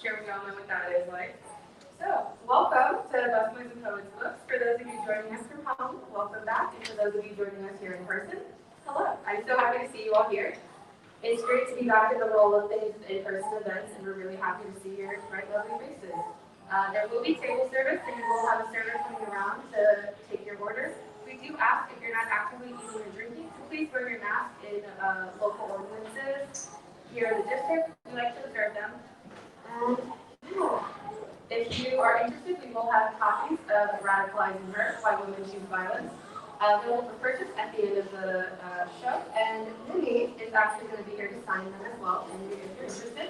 sure we all know what that is like. So, welcome to Busboys and Poets Books. For those of you joining us from home, welcome back. And for those of you joining us here in person, hello. I'm so happy to see you all here. It's great to be back in the role of things in-person events, and we're really happy to see your bright, lovely faces. There will be table service, and you will have a server coming around to take your orders. We do ask if you're not actively eating or drinking, so please wear your mask in local ordinances. Here in the district, we like to observe them. And if you are interested, we will have copies of Radicalizing Her, Why Women Choose Violence, available for purchase at the end of the show. And Nimmi is actually going to be here to sign them as well, and if you're interested.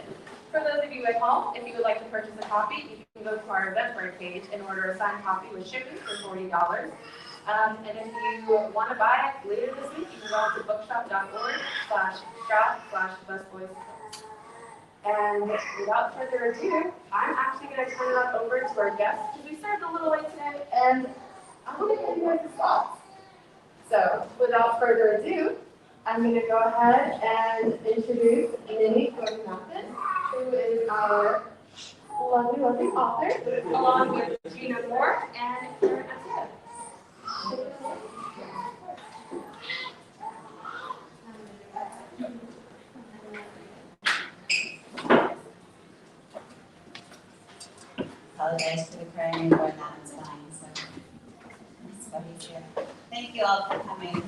For those of you at home, if you would like to purchase a copy, you can go to our Eventbrite page and order a signed copy with shipping for $40. And if you want to buy it later this week, you can go to bookshop.org/shop/busboys. And without further ado, I'm actually going to turn it over to our guests because we started a little late today, and I want to get you guys' thoughts. So, without further ado, I'm going to go ahead and introduce Nimmi Gowrinathan, who is our lovely, lovely author, along with Jina and Attiah. Apologize for the crying newborn, that was fine, so that's what he's here. Thank you all for coming.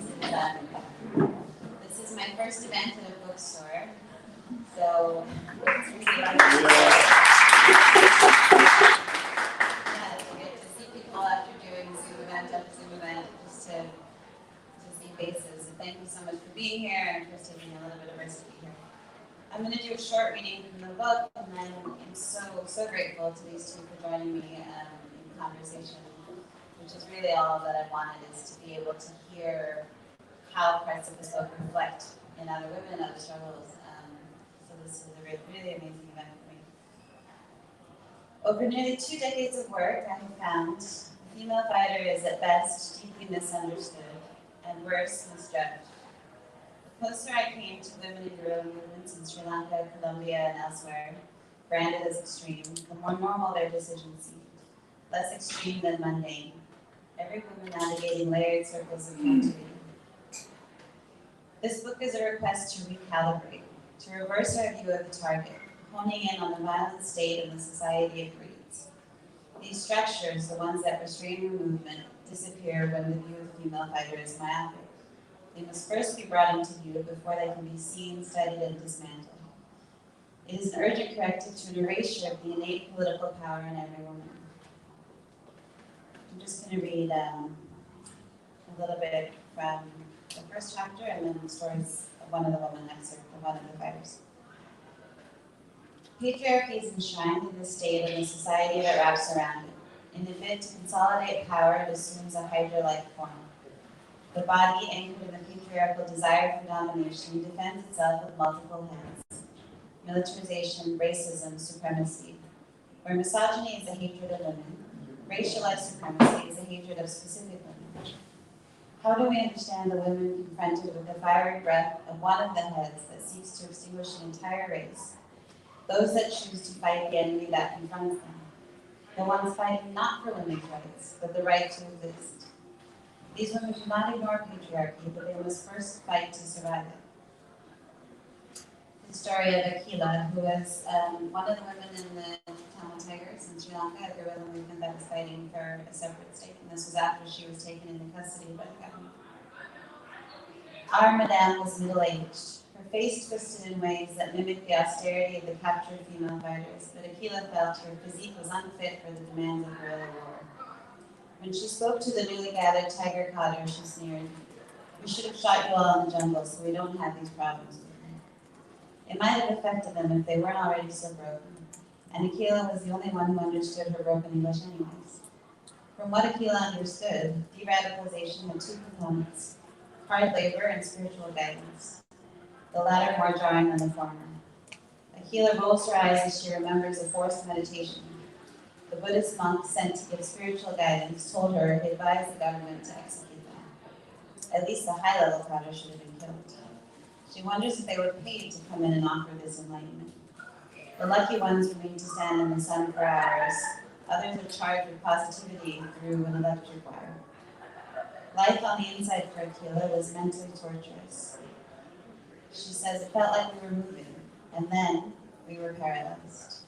This is my first event at a bookstore, so it's good to see people after doing Zoom event after Zoom event, just to see faces. So thank you so much for being here and for taking a little bit of risk to be here. I'm going to do a short reading from the book, and then I'm so grateful to these two for joining me in conversation, which is really all that I wanted, is to be able to hear how parts of this book reflect in other women and other struggles. So this is a really amazing event for me. Over nearly 2 decades of work, I have found the female fighter is at best deeply misunderstood and worse, misjudged. The closer I came to women in guerrilla movements in Sri Lanka, Colombia, and elsewhere, branded as extreme, the more normal their decisions seemed, less extreme than mundane. Every woman navigating layered circles of captivity. This book is a request to recalibrate, to reverse our view of the target, honing in on the violent state and the society it breeds. These structures, the ones that restrain your movement, disappear when the view of female fighter is myopic. They must first be brought into view before they can be seen, studied, and dismantled. It is an urgent corrective to an erasure of the innate political power in every woman. I'm just going to read a little bit from the first chapter and then the stories of one of the women excerpt of one of the fighters. Patriarchy is enshrined in the state and the society that wraps around it. In a bid to consolidate power, it assumes a hydra-like form. The body, anchored in the patriarchal desire for domination, defends itself with multiple heads. Militarization, racism, supremacy. Where misogyny is a hatred of women, racialized supremacy is a hatred of specific women. How do we understand the women confronted with the fiery breath of one of the heads that seeks to extinguish an entire race? Those that choose to fight the enemy that confronts them. The ones fighting not for women's rights, but the right to exist. These women do not ignore patriarchy, but they must first fight to survive it. The story of Attiah, who was one of the women in the town of Tigers in Sri Lanka, a guerrilla movement that was fighting for a separate state, and this was after she was taken into custody by the government. Our Madame was middle-aged, her face twisted in ways that mimicked the austerity of the captured female fighters, but Attiah felt her physique was unfit for the demands of guerrilla war. When she spoke to the newly gathered tiger cadre, she sneered, "We should have shot you all in the jungle so we don't have these problems with them." It might have affected them if they weren't already so broken, and Attiah was the only one who understood her broken English anyways. From what Attiah understood, de-radicalization had 2 components, hard labor and spiritual guidance, the latter more jarring than the former. Attiah rolls her eyes as she remembers a forced meditation. The Buddhist monk sent to give spiritual guidance told her he advised the government to execute them. At least the high-level cadre should have been killed. She wonders if they were paid to come in and offer this enlightenment. The lucky ones remain to stand in the sun for hours. Others are charged with positivity through an electric wire. Life on the inside for Attiah was mentally torturous. She says it felt like we were moving, and then we were paralyzed.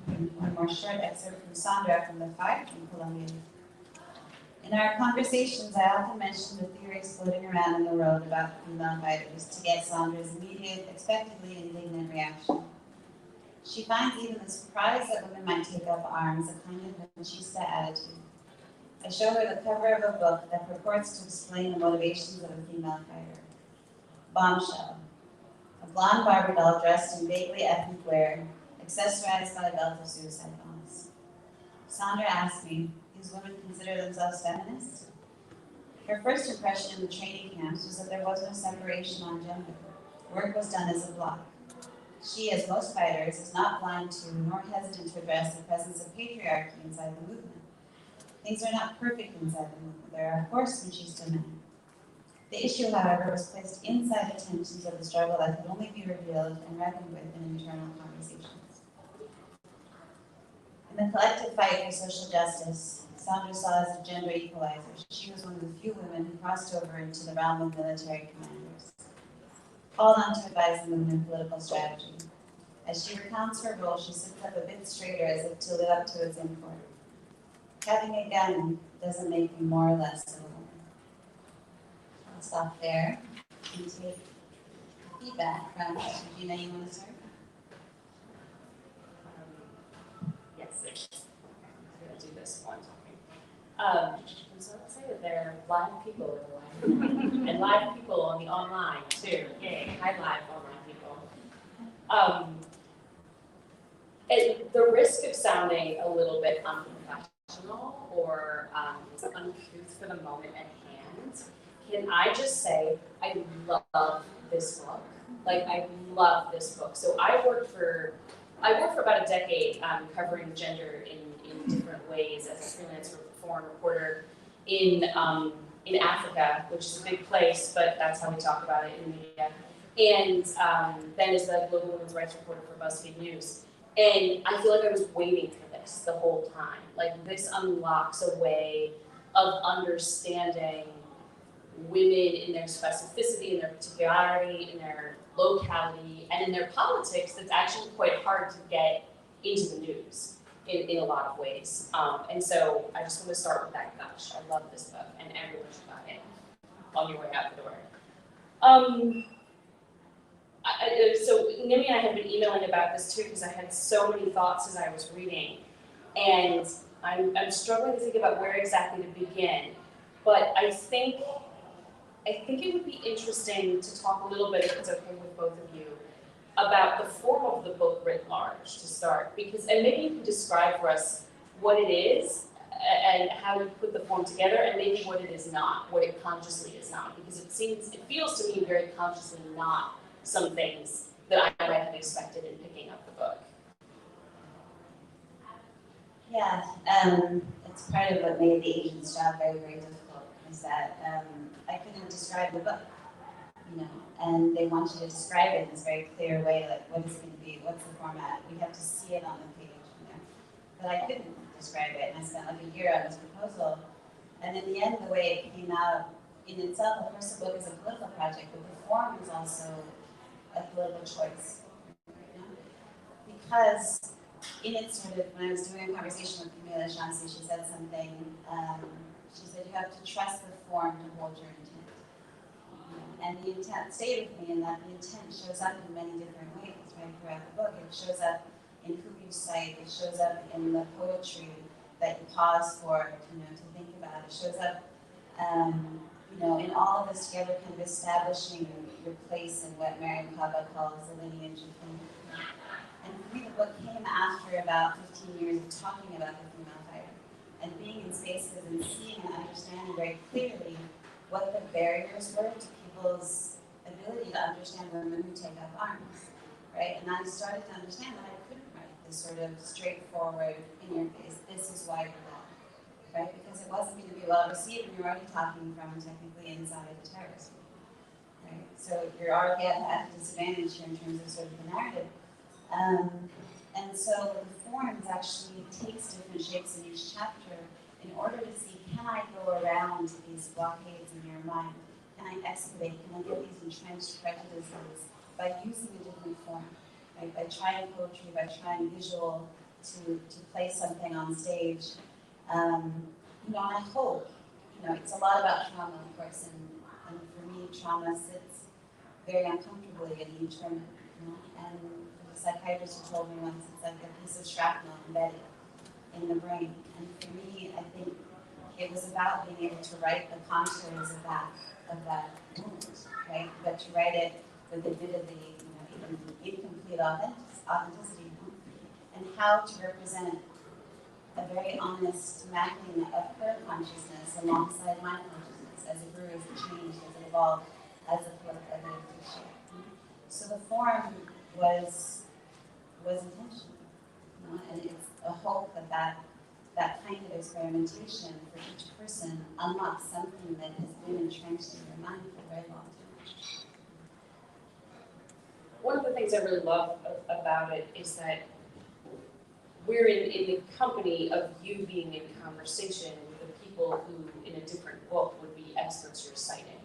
One more short excerpt from Sandra from the FARC in Colombia. In our conversations, I often mention the theories floating around in the world about female fighters to get Sandra's immediate, expectedly indignant reaction. She finds even the surprise that women might take up arms a kind of machista attitude. I show her the cover of a book that purports to explain the motivations of a female fighter. Bombshell, a blonde Barbie doll dressed in vaguely ethnic wear, accessorized by a belt of suicide bombs. Sandra asked me, these women consider themselves feminists? Her first impression in the training camps was that there was no separation on gender. Work was done as a block. She, as most fighters, is not blind to nor hesitant to address the presence of patriarchy inside the movement. Things are not perfect inside the movement. There are, of course, machista men. The issue, however, was placed inside the tensions of the struggle that could only be revealed and reckoned with in internal conversations. In the collective fight for social justice, Sandra saw as a gender equalizer. She was one of the few women who crossed over into the realm of military commanders. Called on to advise the movement in political strategy. As she recounts her role, she sits up a bit straighter as if to live up to its import. Having a gun doesn't make you more or less of a woman. I'll stop there and take feedback from Jina. You want to start? Yes, I'm going to do this one talking. And so let's say that there are live people in the live and live people on the online too. Yay, hi live online people. At the risk of sounding a little bit unprofessional or uncouth for the moment at hand, can I just say I love this book. Like, I love this book. So I worked for about a decade covering gender in different ways as a freelance foreign reporter in Africa, which is a big place, but that's how we talk about it in the media. And then as the global women's rights reporter for BuzzFeed News. And I feel like I was waiting for this the whole time. Like, this unlocks a way of understanding women in their specificity, in their particularity, in their locality, and in their politics that's actually quite hard to get into the news in a lot of ways. And so I just want to start with that gush. I love this book, and everyone should buy it on your way out the door. So Nimmi and I had been emailing about this too because I had so many thoughts as I was reading, and I'm struggling to think about where exactly to begin. But I think it would be interesting to talk a little bit, if it's okay with both of you, about the form of the book writ large to start, and maybe you can describe for us what it is and how you put the form together, and maybe what it is not, what it consciously is not, because it feels to me very consciously not some things that I might have expected in picking up the book. Yeah, it's part of what made the agent's job very, very difficult, is that I couldn't describe the book, and they want you to describe it in this very clear way, like what is it going to be, what's the format, we have to see it on the page, But I couldn't describe it, and I spent like a year on this proposal, and in the end, the way it came out in itself, of course the book is a political project, but the form is also a political choice, because in it sort of, when I was doing a conversation with Camila Shansi, she said something, she said you have to trust the form to hold your intent. And the intent stayed with me in that the intent shows up in many different ways, right, throughout the book. It shows up in who you cite, it shows up in the poetry that you pause for, to think about. It shows up, in all of this together, kind of establishing your place in what Mariam Kaba calls the lineage of feminism. And for me, the book came after about 15 years of talking about the female fighter and being in spaces and seeing and understanding very clearly what the barriers were to people's ability to understand women who take up arms, right? And I started to understand that I couldn't write this sort of straightforward, in your face, this is why you're wrong, right? Because it wasn't going to be well received, and you're already talking from technically inside of the terrorism, right? So you're already at a disadvantage here in terms of sort of the narrative. And so the forms actually takes different shapes in each chapter in order to see, can I go around these blockades in your mind? Can I excavate? Can I get these entrenched prejudices by using a different form? Right? By trying poetry, by trying visual to place something on stage. And I hope, it's a lot about trauma, of course, and for me, trauma sits very uncomfortably in each woman. And the psychiatrist who told me once, it's like a piece of shrapnel embedded in the brain. And for me, I think it was about being able to write the contours of that moment, right? But to write it with admittedly, even incomplete authenticity, and how to represent a very honest mapping of her consciousness alongside my consciousness as it grew, as it changed, as it evolved, as it took shape. So the form was intentional, and it's a hope that kind of experimentation for each person unlocks something that has been entrenched in your mind for a very long time. One of the things I really love about it is that we're in the company of you being in conversation with the people who, in a different book, would be experts you're citing,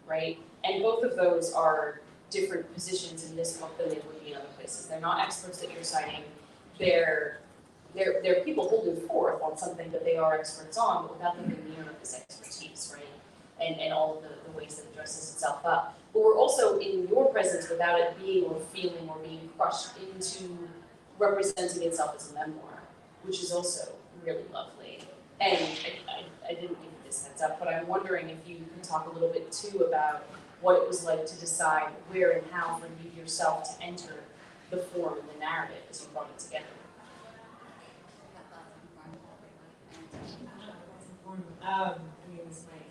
right? And both of those are different positions in this book than they would be in other places. They're not experts that you're citing. They're people holding forth on something that they are experts on, but without them being near of this expertise, right? And all of the ways that it dresses itself up. But we're also in your presence without it being or feeling or being crushed into representing itself as a memoir, which is also really lovely. And I didn't give you this heads up, but I'm wondering if you can talk a little bit too about what it was like to decide where and how for you yourself to enter the form and the narrative as you brought it together. This might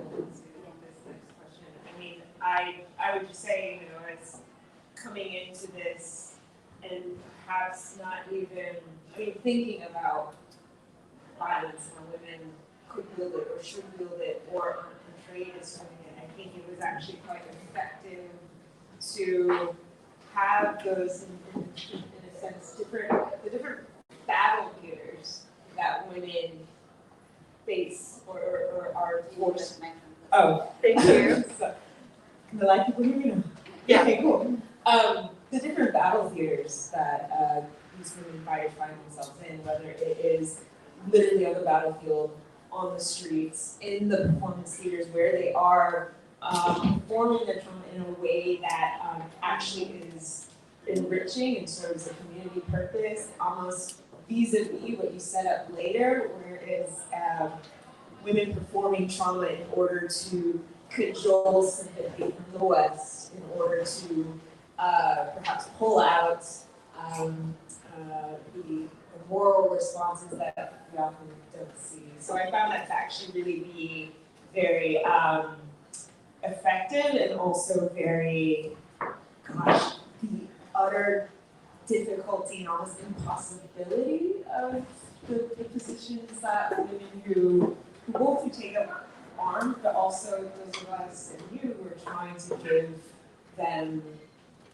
go into this next question. I mean, I would just say, as coming into this and perhaps not even, thinking about violence when women could wield it or should wield it or are portrayed as doing it, I think it was actually quite effective to have those, in a sense, the different battle gears that women face or are forced. Oh, thank you. So, the light people hear me now? Yeah. Okay, cool. The different battle theaters that these women fighters find themselves in, whether it is literally on the battlefield, on the streets, in the performance theaters where they are performing their trauma in a way that actually is enriching and serves a community purpose, almost vis-a-vis what you set up later, where it's women performing trauma in order to cajole sympathy from the West, in order to perhaps pull out the moral responses that we often don't see. So I found that to actually really be very effective and also very, gosh, the utter difficulty and almost impossibility of the positions that women who both who take up arms, but also those of us and you who are trying to give them,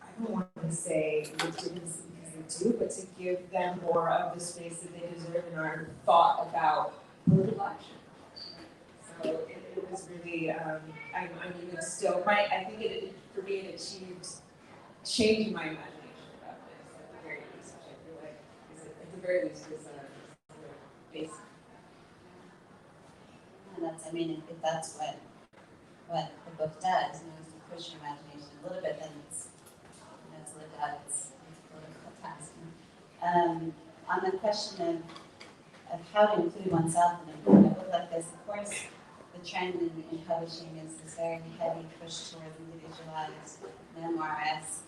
I don't want to say legitimacy because they do, but to give them more of the space that they deserve and are thought about political action. So it was really, I'm even still, I think for me it achieved changing my imagination about this at the very least, which I feel like is at the very least is a basic. And if that's what the book does, is to push your imagination a little bit, then it's lived out its political task. On the question of how to include oneself in a book like this, of course, the trend in publishing is this very heavy push towards individualized memoir-esque,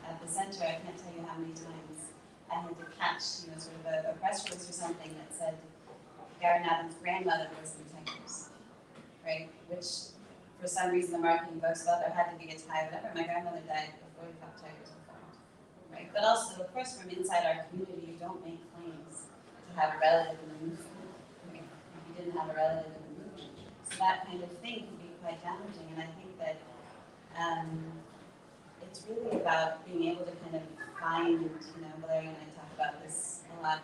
at the center. I can't tell you how many times I had to catch, sort of a press release or something that said Gowrinathan's grandmother was in Tigers, right? Which, for some reason, the marketing books felt there had to be a tie, whatever. My grandmother died before we thought Tigers were formed, right? But also, of course, from inside our community, you don't make claims to have a relative in the movement, right? If you didn't have a relative in the movement. So that kind of thing can be quite damaging, and I think that it's really about being able to kind of find, Valeria and I talk about this a lot,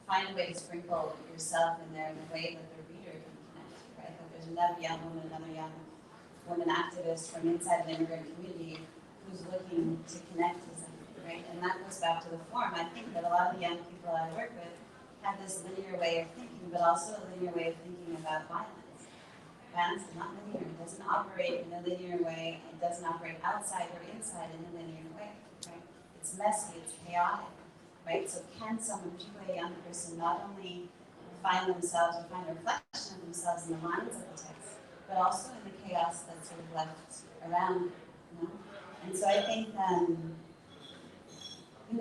find a way to sprinkle yourself in there in a way that the reader can connect, right? That there's another young woman activist from inside an immigrant community who's looking to connect to something, right? And that goes back to the form. I think that a lot of the young people I work with have this linear way of thinking, but also a linear way of thinking about violence. Violence is not linear. It doesn't operate in a linear way. It doesn't operate outside or inside in a linear way, right? It's messy, it's chaotic, right? So can someone, particularly a young person, not only find themselves or find a reflection of themselves in the lines of the text, but also in the chaos that's sort of left around, And so I think,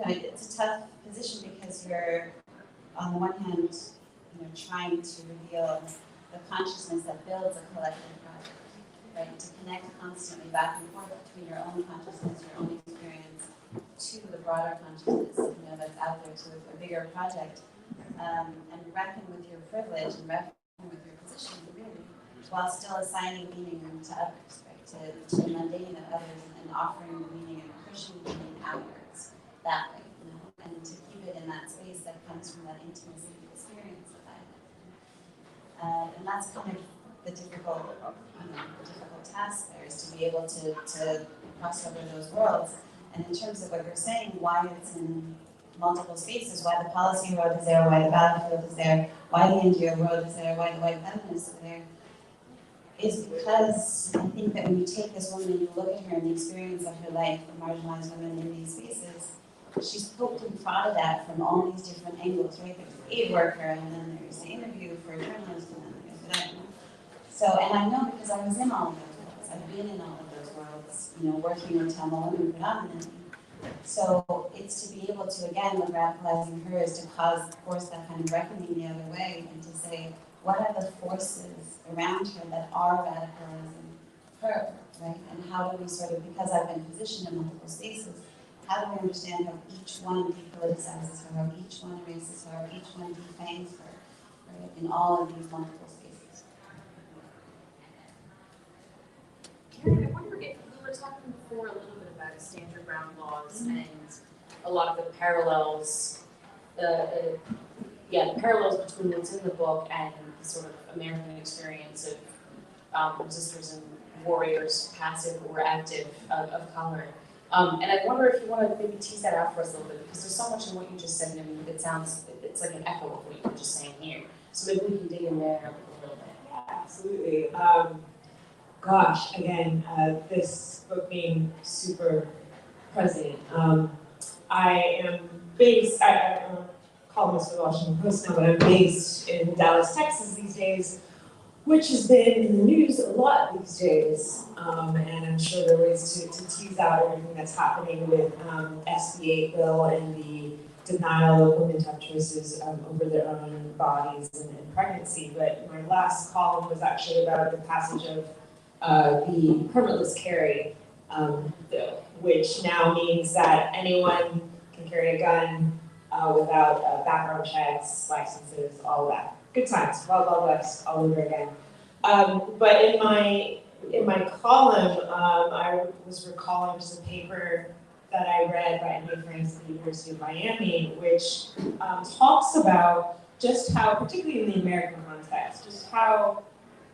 it's a tough position because you're, on the one hand, trying to reveal the consciousness that builds a collective project, right? To connect constantly back and forth between your own consciousness, your own experience, to the broader consciousness, that's out there, to a bigger project, and reckon with your privilege and reckon with your position, really, while still assigning meaning to others, right? To the mundane of others and offering the meaning and pushing the meaning outwards that way, and to keep it in that space that comes from that intimacy experience that I had. And that's kind of the difficult task there, is to be able to cross over those worlds. And in terms of what you're saying, why it's in multiple spaces, why the policy road is there, why the battlefield is there, why the NGO road is there, why the white feminists are there, is because I think that when you take this woman and you look at her and the experience of her life, the marginalized women in these spaces, she's poked and prodded at from all these different angles, right? There's the aid worker, and then there's the interview for a journalist, and then there's that. So, and I know because I was in all of those worlds. I've been in all of those worlds, working with Tamil women predominantly. So it's to be able to, again, with radicalizing her, is to cause, of course, that kind of reckoning the other way, and to say, what are the forces around her that are radicalizing her, right? And how do we sort of, because I've been positioned in multiple spaces, how do we understand how each one depoliticizes her, how each one erases her, how each one defames her, right? In all of these multiple spaces. Karen, I wonder if we were talking before a little bit about stand your ground laws and a lot of the parallels, the parallels between what's in the book and the sort of American experience of resistors and warriors, passive or active, of color. And I wonder if you want to maybe tease that out for us a little bit, because there's so much in what you just said, and it's like an echo of what you were just saying here. So maybe we can dig in there a little bit. Yeah, absolutely. Gosh, again, this book being super present. I am based, I'm a columnist for the Washington Post now, but I'm based in Dallas, Texas these days, which has been in the news a lot these days. And I'm sure there are ways to tease out everything that's happening with SB 8 bill and the denial of women to have choices over their own bodies and pregnancy. But my last column was actually about the passage of the permitless carry bill, which now means that anyone can carry a gun without background checks, licenses, all that. Good times, Wild West, all over again. But in my column, I was recalling just a paper that I read by Andy Franks at the University of Miami, which talks about just how, particularly in the American context, just how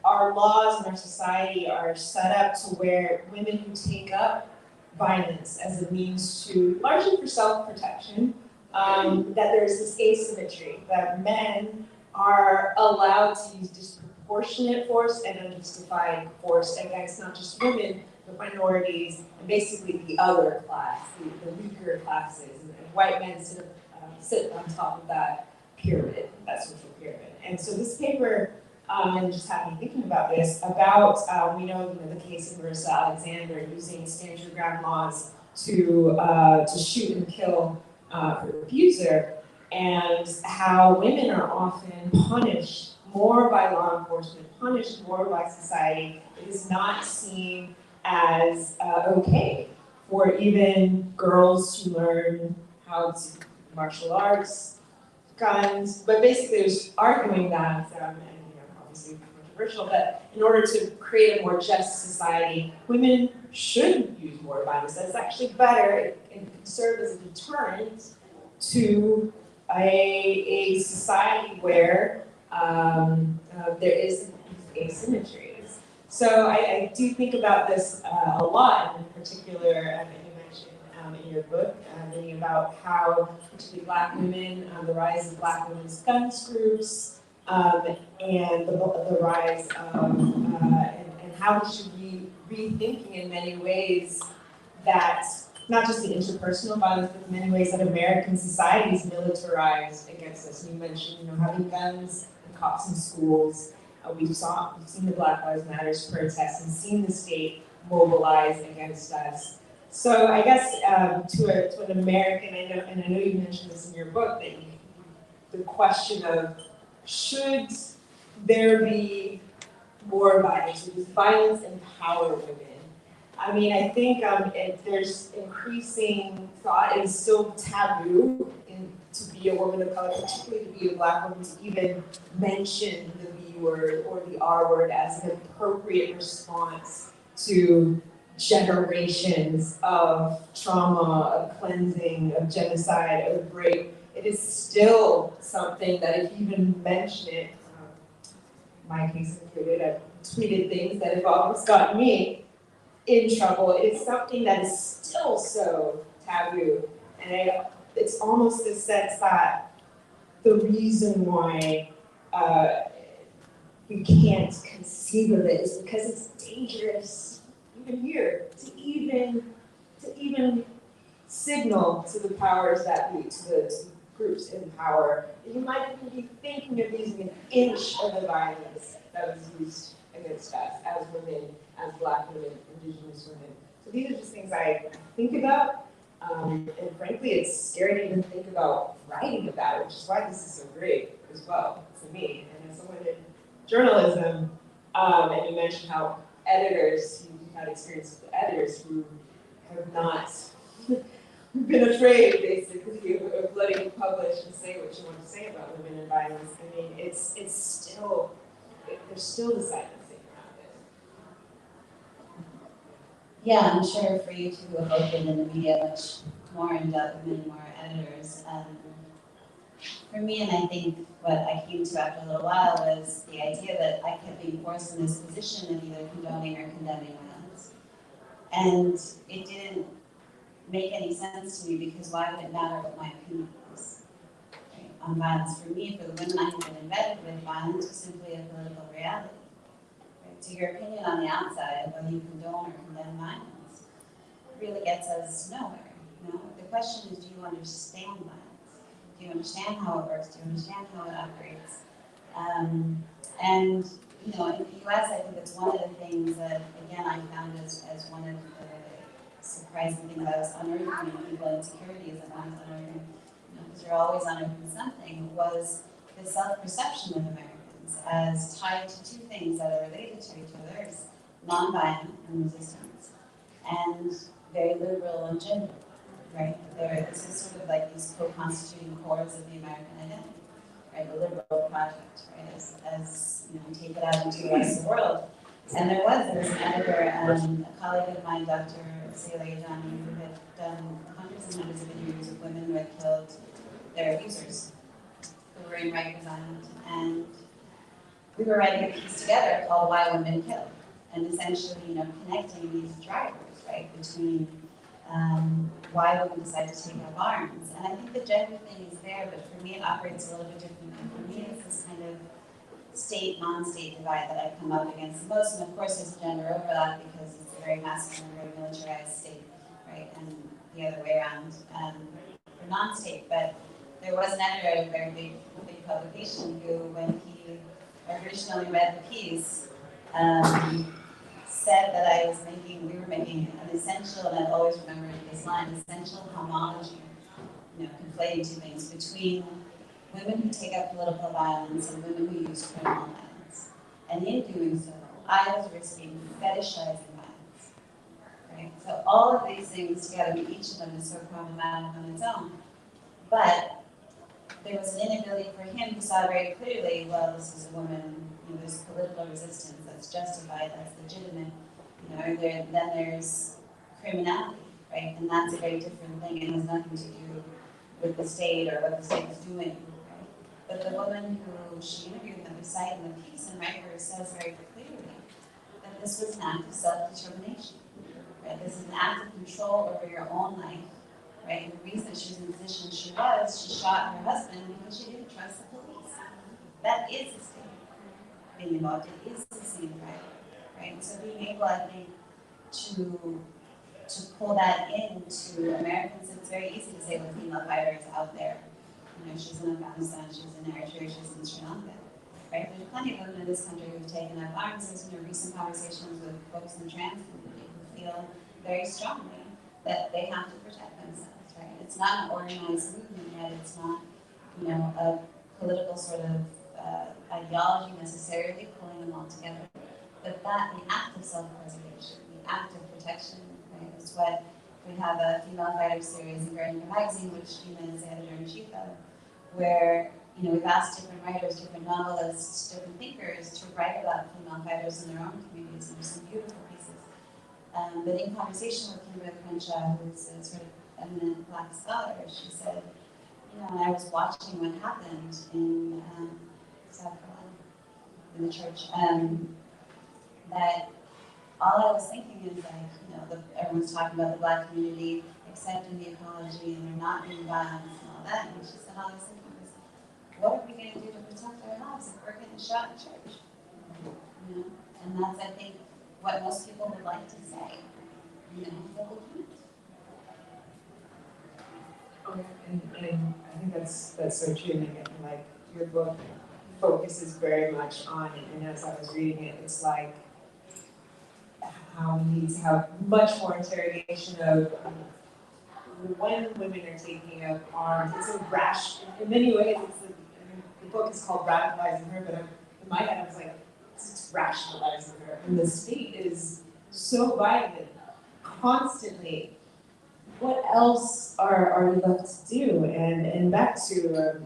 our laws and our society are set up to where women who take up violence as a means to, largely for self-protection, that there's this asymmetry, that men are allowed to use disproportionate force and unjustified force against not just women, but minorities, and basically the other class, the weaker classes, and white men sort of sit on top of that pyramid, that social pyramid. And so this paper, and just had me thinking about this, about, we know the case of Marissa Alexander using stand your ground laws to shoot and kill her abuser, and how women are often punished more by law enforcement, punished more by society. It is not seen as okay for even girls to learn how to martial arts, guns, but basically there's arguing that, and obviously controversial, but in order to create a more just society, women should use more violence, that it's actually better and can serve as a deterrent to a society where there is asymmetries. So I do think about this a lot, in particular, and you mentioned in your book, thinking about how, particularly Black women, the rise of Black women's guns groups, and the rise of, and how we should be rethinking in many ways that not just the interpersonal violence, but in many ways that American society is militarized against us. You mentioned, having guns and cops in schools. We've seen the Black Lives Matter protests and seen the state mobilize against us. So I guess to an American, I know you mentioned this in your book, that the question of should there be more violence, or does violence empower women? I mean, I think there's increasing thought, and it's still taboo to be a woman of color, particularly to be a Black woman, to even mention the B word or the R word as an appropriate response to generations of trauma, of cleansing, of genocide, of rape. It is still something that if you even mention it, my case included, I've tweeted things that have almost gotten me in trouble. It's something that is still so taboo. And it's almost a sense that the reason why we can't conceive of it is because it's dangerous, even here, to even signal to the powers that be, to the groups in power. You might even be thinking of using an inch of the violence that was used against us as women, as Black women, Indigenous women. So these are just things I think about. And frankly, it's scary to even think about writing about it, which is why this is so great as well to me. And as someone in journalism, and you mentioned how editors, you've had experience with editors who have not been afraid, basically, of letting you publish and say what you want to say about women and violence. I mean, it's still, there's still the silencing around it. Yeah, I'm sure for you two have both been in the media much more in depth, many more editors. For me, and I think what I came to after a little while was the idea that I kept being forced in this position of either condoning or condemning violence. And it didn't make any sense to me because why would it matter what my opinion was, right, on violence? For me, for the women I had been embedded with, violence was simply a political reality. Right? So your opinion on the outside, whether you condone or condemn violence, really gets us nowhere. The question is, do you understand violence? Do you understand how it works? Do you understand how it operates? And in the US, I think it's one of the things that, again, I found as one of the surprising things I was unearthing in people insecurities that I was unearthing, because you're always unearthing something, was the self-perception of Americans as tied to two things that are related to each other: is nonviolent and resistance, and very liberal and gender. Right? This is sort of like these co-constituting cores of the American identity, right? The liberal project, right? As we take it out into the rest of the world. And there was an editor, a colleague of mine, Dr. Jina, who had done hundreds and hundreds of interviews with women who had killed their abusers, who were in Rikers Island. And we were writing a piece together called Why Women Kill, and essentially, connecting these drivers, right, between why women decide to take up arms. And I think the gender thing is there, but for me it operates a little bit differently. For me it's this kind of state, non-state divide that I come up against the most. And of course there's a gender overlap because it's a very masculine, very militarized state, right? And the other way around for non-state. But there was an editor of a very big publication who, when he originally read the piece, said that we were making an essential, and I've always remembered this line, essential homology, conflating two things between women who take up political violence and women who use criminal violence. And in doing so, I was risking fetishizing violence, right? So all of these things together, each of them is so problematic on its own. But there was an inability for him who saw very clearly, well, this is a woman, there's political resistance that's justified, that's legitimate. then there's criminality, right? And that's a very different thing. It has nothing to do with the state or what the state is doing, right? But the woman who she interviewed that we cite in the piece and writer says very clearly that this was an act of self-determination, right? This is an act of control over your own life, right? And the reason she was in the position she shot her husband because she didn't trust the police. That is the state being involved. It is the same right? And so being able, I think, to pull that into Americans, it's very easy to say the female fighters out there. She's in Afghanistan, she's in Eritrea, she's in Sri Lanka, right? There's plenty of women in this country who've taken up arms. There's been recent conversations with folks in the trans community who feel very strongly that they have to protect themselves, right? It's not an organized movement yet. It's not, a political sort of ideology necessarily pulling them all together. But that, the act of self-preservation, the act of protection, right, is what we have a female fighter series in Guardian magazine, which Jina is the editor-in-chief of, where we've asked different writers, different novelists, different thinkers to write about female fighters in their own communities, and there's some beautiful pieces. But in conversation with Kimberly Crenshaw, who's a sort of eminent Black scholar, she said, I was watching what happened in South Carolina, in the church, that all I was thinking is everyone's talking about the Black community accepting the apology and there not being violence and all that. And she said, all I was thinking was, what are we going to do to protect our lives if we're getting shot in church? And that's, I think, what most people would like to say. But we can't. And I think that's so true. And like your book focuses very much on it. And as I was reading it, it's like how we need to have much more interrogation of when women are taking up arms. It's a rash, in many ways, the book is called Radicalizing Her, but in my head I was like, it's rationalizing her. And the state is so violent, constantly. What else are we left to do? And back to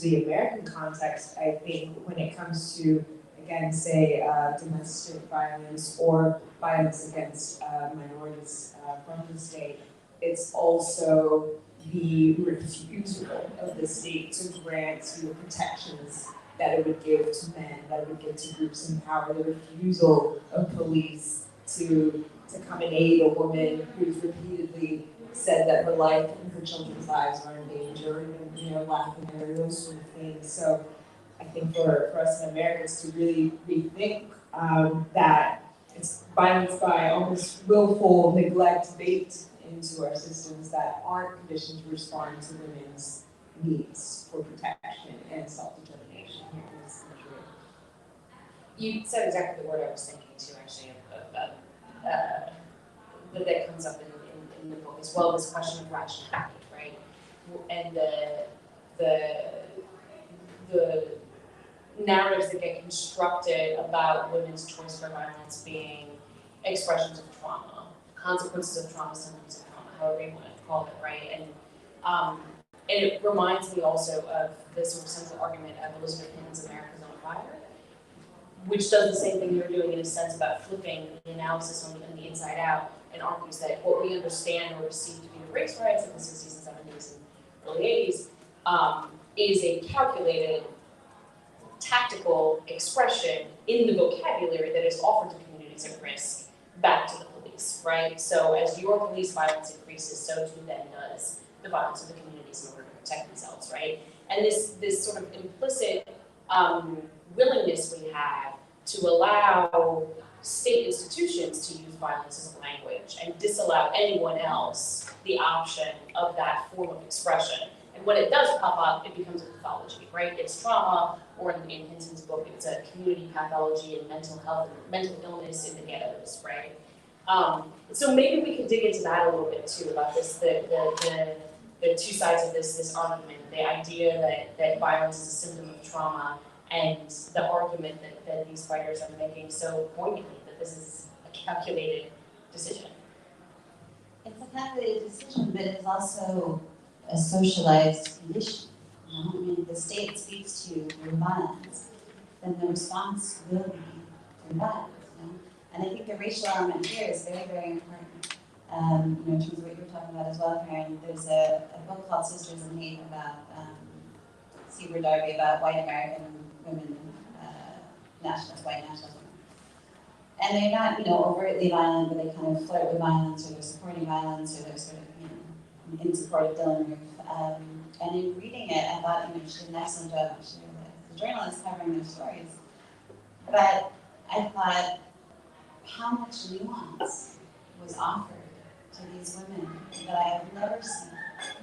the American context, I think when it comes to, again, say domestic violence or violence against minorities from the state, it's also the refusal of the state to grant the protections that it would give to men, that it would give to groups in power, the refusal of police to come and aid a woman who's repeatedly said that her life and her children's lives are in danger, and laughing at her, those sort of things. So I think for us in America is to really rethink that it's violence by almost willful neglect baked into our systems that aren't conditioned to respond to women's needs for protection and self-determination here in this country. You said exactly the word I was thinking too, actually, that comes up in the book as well, this question of rationality, right? And the narratives that get constructed about women's choice for violence being expressions of trauma, consequences of trauma, symptoms of trauma, however you want to call it, right? And it reminds me also of this sort of central argument of Elizabeth Hinton's America's on Fire, which does the same thing you're doing in a sense about flipping the analysis on the inside out, and argues that what we understand or receive to be the race riots in the 60s and 70s and early 80s is a calculated, tactical expression in the vocabulary that is offered to communities at risk back to the police, right? So as your police violence increases, so too then does the violence of the communities in order to protect themselves, right? And this sort of implicit willingness we have to allow state institutions to use violence as a language and disallow anyone else the option of that form of expression. And when it does pop up, it becomes a pathology, right? It's trauma, or in Hinton's book, it's a community pathology and mental health and mental illness in the ghettos, right? So maybe we can dig into that a little bit too, about this, the two sides of this argument, the idea that violence is a symptom of trauma, and the argument that these fighters are making so poignantly that this is a calculated decision. It's a calculated decision, but it's also a socialized condition. I mean, the state speaks to you through violence, then the response will be through violence. And I think the racial element here is very, very important. In terms of what you were talking about as well, Karen, there's a book called Sisters in Hate about Seaver Darby, about white American women, nationalists, white nationalist women. And they're not, overtly violent, but they kind of flirt with violence, or they're supporting violence, or they're sort of, in support of Dylan Roof. And in reading it, I thought, she did an excellent job. She was the journalist covering their stories. But I thought, how much nuance was offered to these women that I have never seen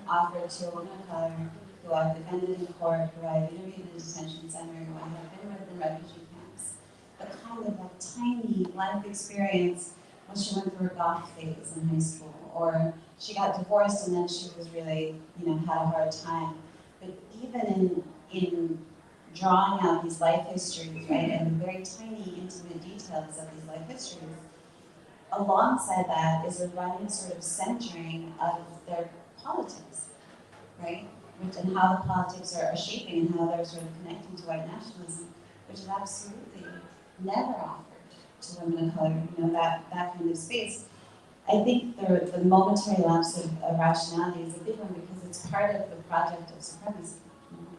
offered to a woman of color who I've defended in court, who I've interviewed in a detention center, who I have been with in refugee camps. The kind of that tiny life experience when she went through her goth phase in high school, or she got divorced and then she was really, had a hard time. But even in drawing out these life histories, right, and the very tiny, intimate details of these life histories, alongside that is a running sort of centering of their politics, right? And how the politics are shaping and how they're sort of connecting to white nationalism, which is absolutely never offered to women of color, that kind of space. I think the momentary lapse of rationality is a big one because it's part of the project of supremacy,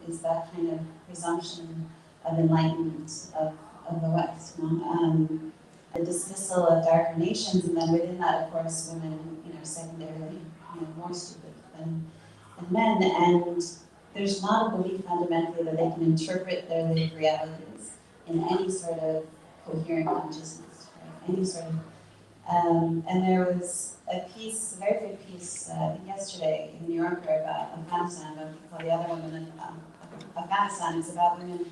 is that kind of presumption of enlightenment of the West. The dismissal of darker nations, and then within that, of course, women, secondarily, more stupid than men. And there's not a belief fundamentally that they can interpret their lived realities in any sort of coherent consciousness, right? Any sort of. And there was a very good piece, I think yesterday in the New Yorker about Afghanistan, about the other women in Afghanistan. It's about women,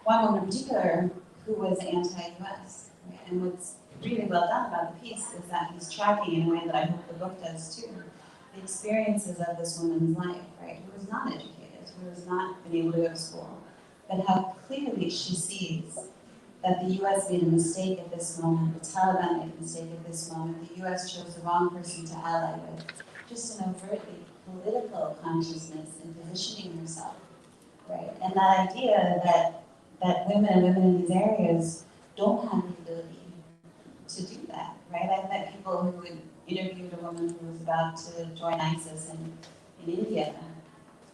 one woman in particular, who was anti-US. Right? And what's really well done about the piece is that he's tracking, in a way that I hope the book does too, the experiences of this woman's life, right? Who was not educated, who has not been able to go to school, but how clearly she sees that the US made a mistake at this moment, the Taliban made a mistake at this moment, the US chose the wrong person to ally with. Just an overtly political consciousness in positioning herself, right? And that idea that women in these areas don't have the ability to do that, right? I've met people who would interviewed a woman who was about to join ISIS in India,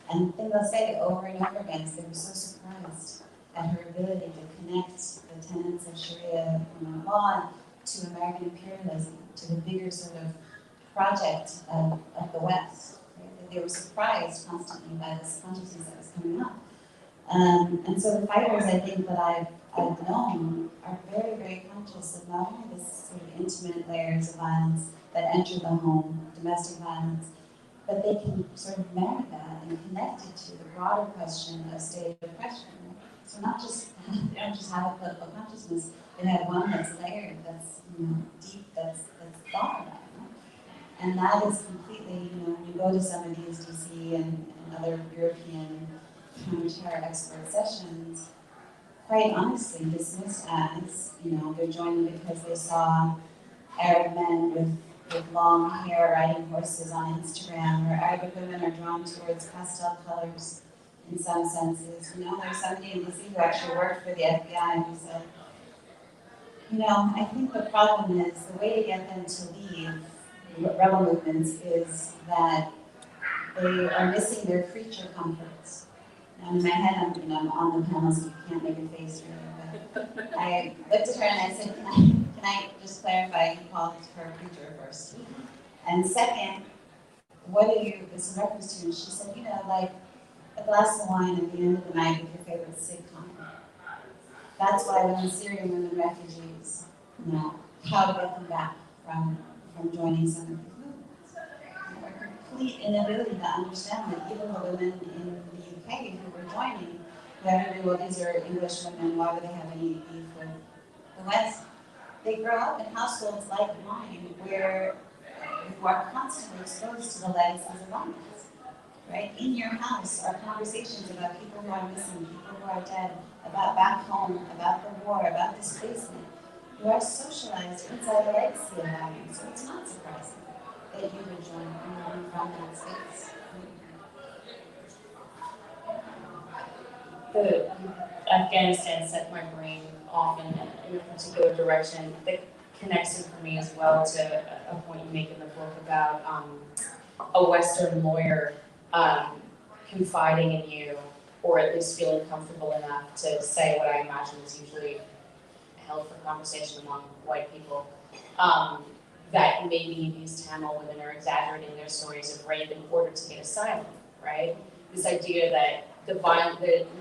and they'll say over and over again, they were so surprised at her ability to connect the tenets of Sharia law to American imperialism, to the bigger sort of project of the West. Right? That they were surprised constantly by this consciousness that was coming up. And so the fighters, I think, that I've known are very, very conscious of not only this sort of intimate layers of violence that enter the home, domestic violence, but they can sort of marry that and connect it to the broader question of state oppression. Right? So they don't just have a political consciousness, they have one that's layered, that's deep, that's thought about. And that is completely, when you go to some of these DC and other European counter expert sessions, quite honestly dismissed as, they're joining because they saw Arab men with long hair riding horses on Instagram, or Arabic women are drawn towards pastel colors in some senses. There's somebody in DC who actually worked for the FBI who said, I think the problem is the way to get them to leave rebel movements is that they are missing their creature comforts. Now in my head, I'm on the panel, so you can't make a face really, but I looked at her and I said, can I just clarify, you called her a creature first. And second, what are you, it's in reference to, and she said, like a glass of wine at the end of the night with your favorite sitcom. That's why when Syrian women refugees, how to get them back from joining some of these movements. Our complete inability to understand that even the women in the UK who were joining, who everybody, well, these are English women, why would they have any beef with the West? They grow up in households like mine where you are constantly exposed to the legacies of violence. Right? In your house are conversations about people who are missing, people who are dead, about back home, about the war, about displacement. You are socialized inside the legacy of violence, so it's not surprising that you would join from that space. The Afghanistan set my brain often in a particular direction that connects it for me as well to a point you make in the book about a Western lawyer confiding in you, or at least feeling comfortable enough to say what I imagine is usually held for conversation among white people, that maybe these Tamil women are exaggerating their stories of rape in order to get asylum, right? This idea that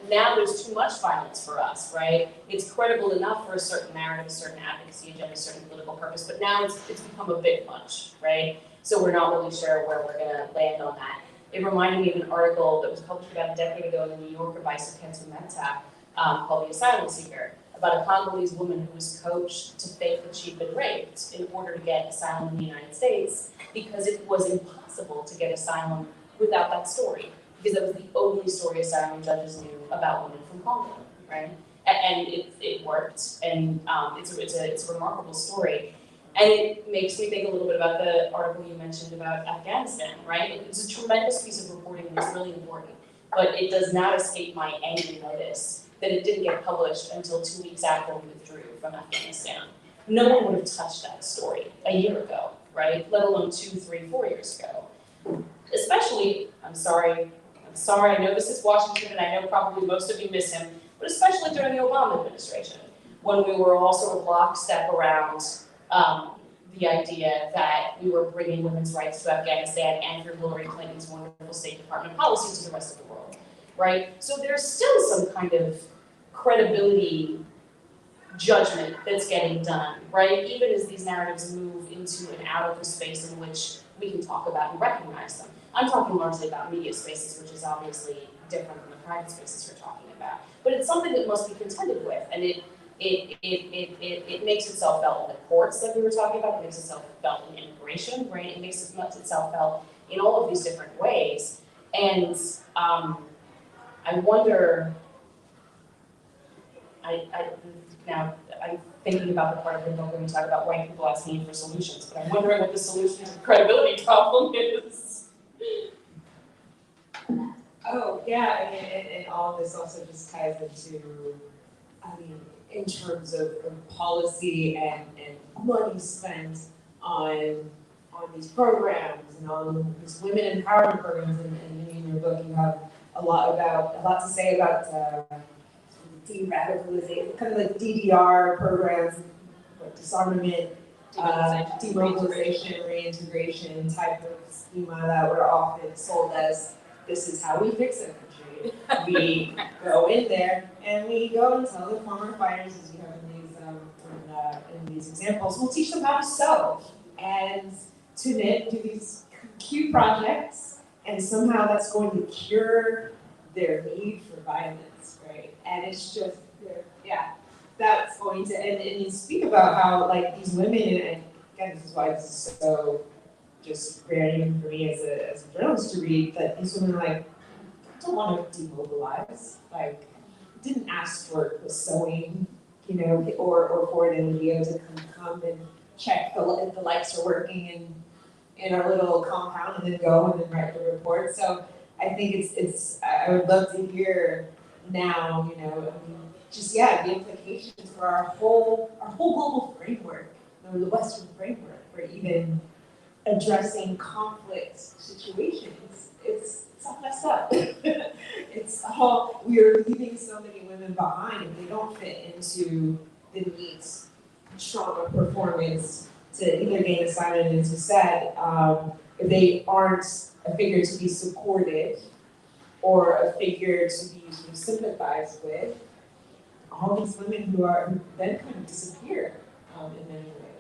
now there's too much violence for us, right? It's credible enough for a certain narrative, a certain advocacy agenda, a certain political purpose, but now it's become a bit much, right? So we're not really sure where we're gonna land on that. It reminded me of an article that was published about a decade ago in the New Yorker by Suketu Mehta, called The Asylum Seeker, about a Congolese woman who was coached to fake that she'd been raped in order to get asylum in the United States, because it was impossible to get asylum without that story, because that was the only story asylum judges knew about women from Congo, right? And it worked, and it's a remarkable story. And it makes me think a little bit about the article you mentioned about Afghanistan, right? It's a tremendous piece of reporting and it's really important, but it does not escape my angry notice that it didn't get published until 2 weeks after we withdrew from Afghanistan. No one would have touched that story a year ago, right? Let alone 2, 3, 4 years ago. Especially, I'm sorry, I know this is Washington and I know probably most of you miss him, but especially during the Obama administration, when we were all sort of lockstep around the idea that we were bringing women's rights to Afghanistan and through Hillary Clinton's wonderful State Department policy to the rest of the world, right? So there's still some kind of credibility judgment that's getting done, right? Even as these narratives move into and out of the space in which we can talk about and recognize them. I'm talking largely about media spaces, which is obviously different from the private spaces we're talking about. But it's something that must be contended with, and it makes itself felt in the courts that we were talking about, it makes itself felt in immigration, right? It makes itself felt in all of these different ways. And I wonder, now I'm thinking about the part of the book when we talk about white people asking for solutions, but I'm wondering what the solution to the credibility problem is. Oh, yeah, I mean, and all of this also just ties into, I mean, in terms of policy and money spent on these programs and on these women empowerment programs, and in your book you have a lot to say about de-radicalization, kind of like DDR programs, like disarmament, demobilization, reintegration type of schema that were often sold as, this is how we fix a country. We go in there and we go and tell the former fighters, as you have in these examples, we'll teach them how to sew and to knit, do these cute projects, and somehow that's going to cure their need for violence, right? And it's just, yeah, that's going to, and you speak about how, like, these women, and again, this is why this is so just rare even for me as a journalist to read, that these women are like, I don't want to demobilize, like, didn't ask for the sewing, you know, or for an NGO to come and check if the lights are working in our little compound and then go and then write the report. So I think it's I would love to hear now, you know, I mean, just, yeah, the implications for our whole global framework, the Western framework, for even addressing conflict situations. It's all messed up. It's all, we are leaving so many women behind if they don't fit into the neat trauma performance to either gain asylum, and as you said, if they aren't a figure to be supported or a figure to be sort of sympathized with, all these women who then kind of disappear in many ways.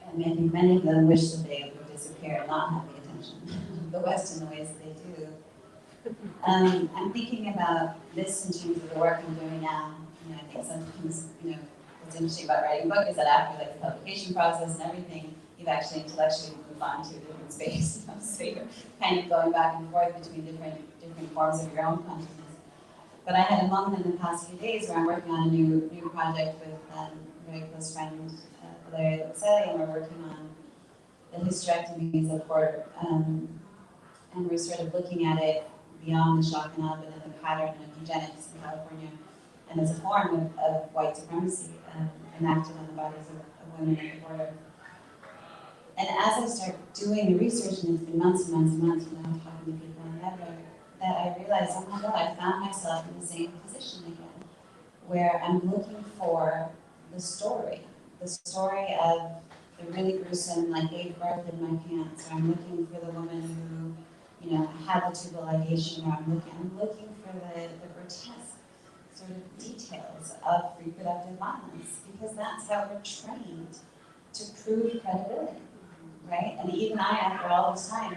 And I think many of them wish that they would disappear and not have the attention of the West in the ways that they do. I'm thinking about this in terms of the work I'm doing now. You know, I think sometimes, you know, what's interesting about writing a book is that after like the publication process and everything, you've actually intellectually moved on to a different space. So you're kind of going back and forth between different forms of your own consciousness. But I had a moment in the past few days where I'm working on a new project with a very close friend, Valeria Luxelli, and we're working on the hysterectomies of Porter. And we're sort of looking at it beyond the shock and awe, but at the pattern of eugenics in California. and as a form of white supremacy enacted on the bodies of women at the border. And as I start doing the research, and it's been months and months and months, talking to people on network, that I realized, oh my God, I found myself in the same position again, where I'm looking for the story of the really gruesome, like gave birth in my pants, or I'm looking for the woman who, had the tubal ligation, or I'm looking for the grotesque sort of details of reproductive violence, because that's how we're trained to prove credibility, right? And even I, after all this time,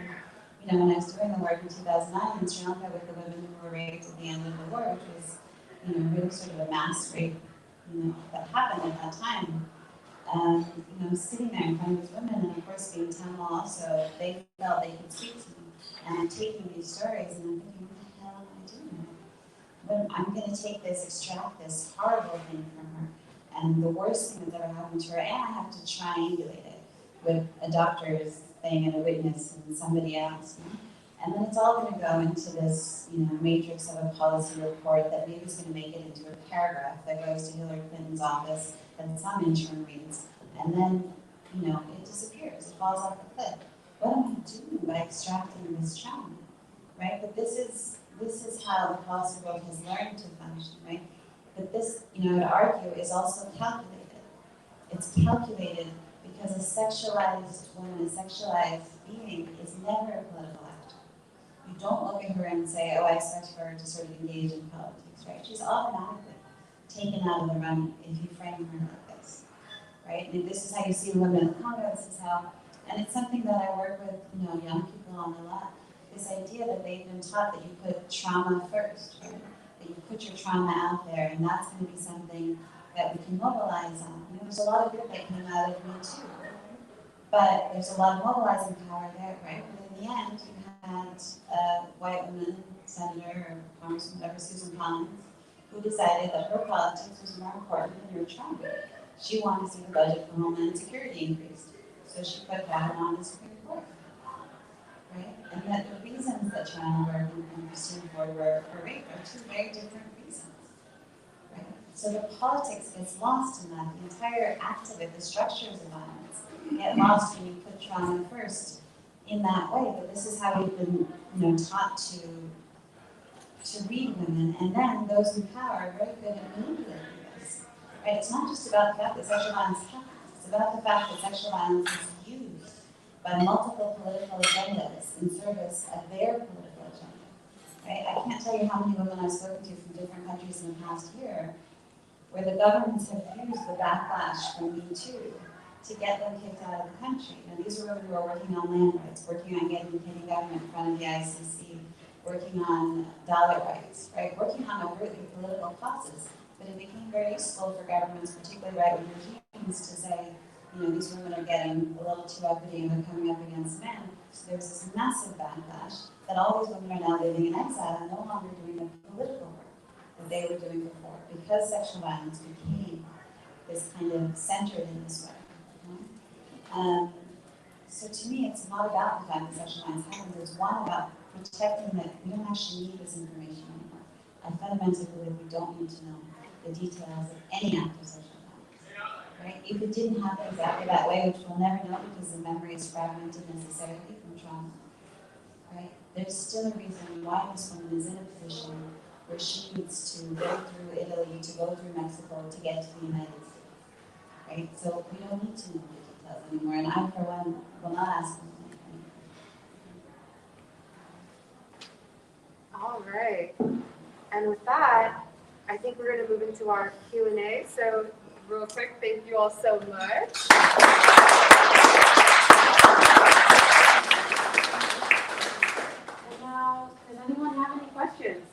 when I was doing the work in 2009 in Sri Lanka with the women who were raped at the end of the war, which was, really sort of a mass rape, that happened at that time. I'm sitting there in front of these women, and of course, being Tamil also, they felt they could speak to me. And I'm taking these stories, and I'm thinking, what the hell am I doing? But I'm going to take this, extract this horrible thing from her, and the worst thing that's ever happened to her, and I have to triangulate it with a doctor's thing and a witness and somebody else. And then it's all going to go into this, matrix of a policy report that maybe is going to make it into a paragraph that goes to Hillary Clinton's office that some intern reads, and then, it disappears. It falls off the cliff. What am I doing by extracting this trauma, right? But this is how the policy world has learned to function, right? But this, I would argue, is also calculated. It's calculated because a sexualized woman, a sexualized being, is never a political actor. You don't look at her and say, oh, I expect her to sort of engage in politics, right? She's automatically taken out of the running if you frame her like this, right? And this is how you see women in the Congo, this is how, and it's something that I work with, young people on a lot. This idea that they've been taught that you put trauma first, right? That you put your trauma out there, and that's going to be something that we can mobilize on. There's a lot of good that came out of Me Too, but there's a lot of mobilizing power there, right? But in the end, you had a white woman, senator, or congressman, whatever, Susan Collins, who decided that her politics was more important than your trauma. She wanted to see the budget for Homeland Security increased, so she put that on the Supreme Court, right? And that the reasons that China Berg and Christine Ford were raped are two very different reasons, right? So the politics gets lost in that. The entire act of it, the structures of violence, get lost when you put trauma first in that way. But this is how we've been, taught to read women, and then those in power are very good at manipulating this. Right? It's not just about the fact that sexual violence happens, it's about the fact that sexual violence is used by multiple political agendas in service of their political agenda. Right? I can't tell you how many women I've spoken to from different countries in the past year where the governments have used the backlash from Me Too to get them kicked out of the country. Now, these are women who are working on land rights, working on getting the Kenyan government in front of the ICC, working on dollar rights, right? Working on overtly political causes. But it became very useful for governments, particularly right-wing regimes, to say, these women are getting a little too uppity and they're coming up against men. So there's this massive backlash that all these women are now living in exile and no longer doing the political work that they were doing before, because sexual violence became this kind of centered in this way. So to me, it's not about the fact that sexual violence happens. It's one about protecting that we don't actually need this information anymore. I fundamentally believe we don't need to know the details of any act of sexual violence. Right? If it didn't happen exactly that way, which we'll never know because the memory is fragmented necessarily from trauma, right? There's still a reason why this woman is in a position where she needs to go through Italy, to go through Mexico, to get to the United States. Right? So we don't need to know the details anymore, and I, for one, will not ask them. All right. And with that, I think we're going to move into our Q&A. So real quick, thank you all so much. And now, does anyone have any questions?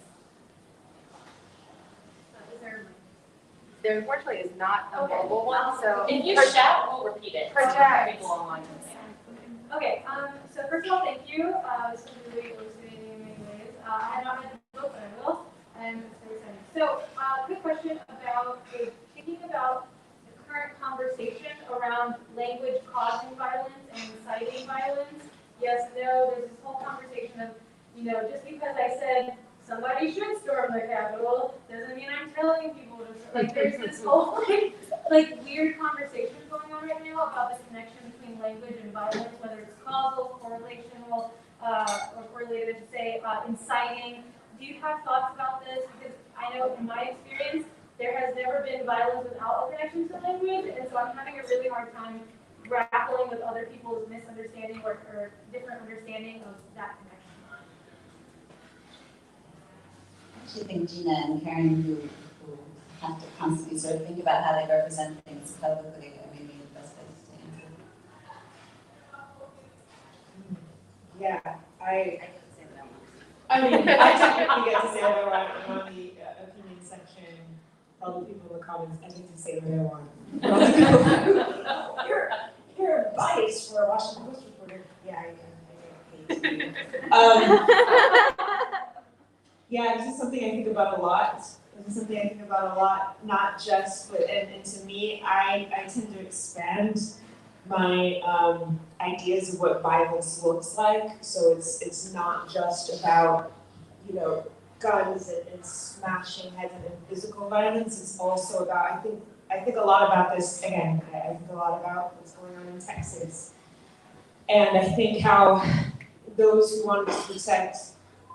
There unfortunately is not a mobile one, so If you shout, we'll repeat it. Project. People online. Okay, so first of all, thank you. This was really elucidating in many ways. I have not read the book, but I will. I'm so excited. So, quick question about thinking about the current conversation around language causing violence and inciting violence. Yes, no, there's this whole conversation of, just because I said somebody should storm the Capitol, doesn't mean I'm telling people to, like, there's this whole, like weird conversation going on right now about the connection between language and violence, whether it's causal, correlational, or correlated to say, inciting. Do you have thoughts about this? Because I know in my experience, there has never been violence without a connection to language, and so I'm having a really hard time grappling with other people's misunderstanding or different understanding of that connection. I actually think Jina and Karen, who have to constantly sort of think about how they represent things publicly, are maybe the best place to answer. Yeah, I I mean, I technically get to say what I want. I'm on the opinion section. All the people in the comments, I get to say what I want. You're biased for a Washington Post reporter. Yeah, I get paid to. Yeah, this is something I think about a lot. Not just, but and to me, I tend to expand my ideas of what violence looks like. So it's not just about, guns and smashing heads and physical violence. It's also about, I think a lot about this, again, I think a lot about what's going on in Texas. And I think how those who want to protect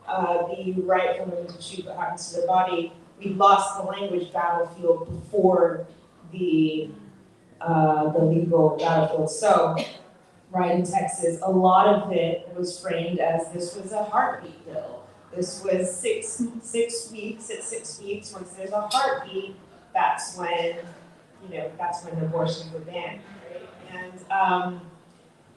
the right for women to choose what happens to their body, we lost the language battlefield before the legal battlefield. So, right in Texas, a lot of it was framed as this was a heartbeat bill. This was six weeks. At 6 weeks, once there's a heartbeat, that's when abortions were banned, right?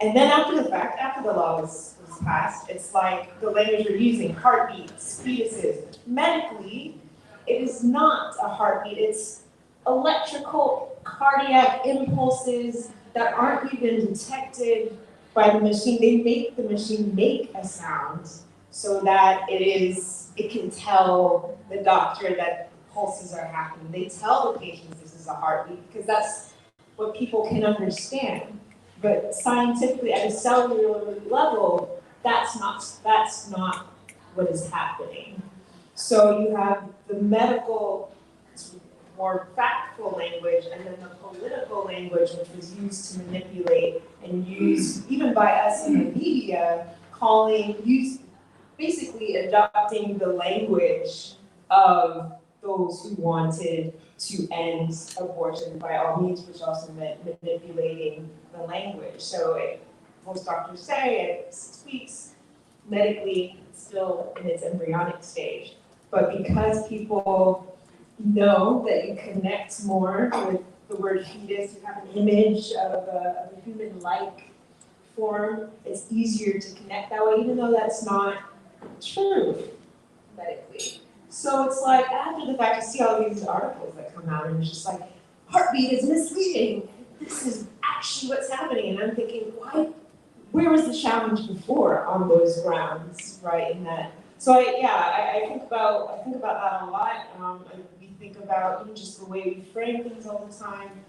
And then after the fact, after the law was passed, it's like the language we're using, heartbeats, fetuses. Medically, it is not a heartbeat. It's electrical cardiac impulses that aren't even detected by the machine. They make the machine make a sound so that it can tell the doctor that pulses are happening. They tell the patients this is a heartbeat because that's what people can understand. But scientifically, at a cellular level, that's not what is happening. So you have the medical, more factual language, and then the political language, which was used to manipulate and used even by us in the media, basically adopting the language of those who wanted to end abortion by all means, which also meant manipulating the language. So most doctors say at 6 weeks, medically, it's still in its embryonic stage. But because people know that you connect more with the word fetus, you have an image of a human-like form, it's easier to connect that way, even though that's not true medically. So it's like, after the fact, you see all these articles that come out, and it's just like, heartbeat is misleading. This is actually what's happening. And I'm thinking, why? Where was the challenge before on those grounds, right? In that. So I think about that a lot. We think about even just the way we frame things all the time.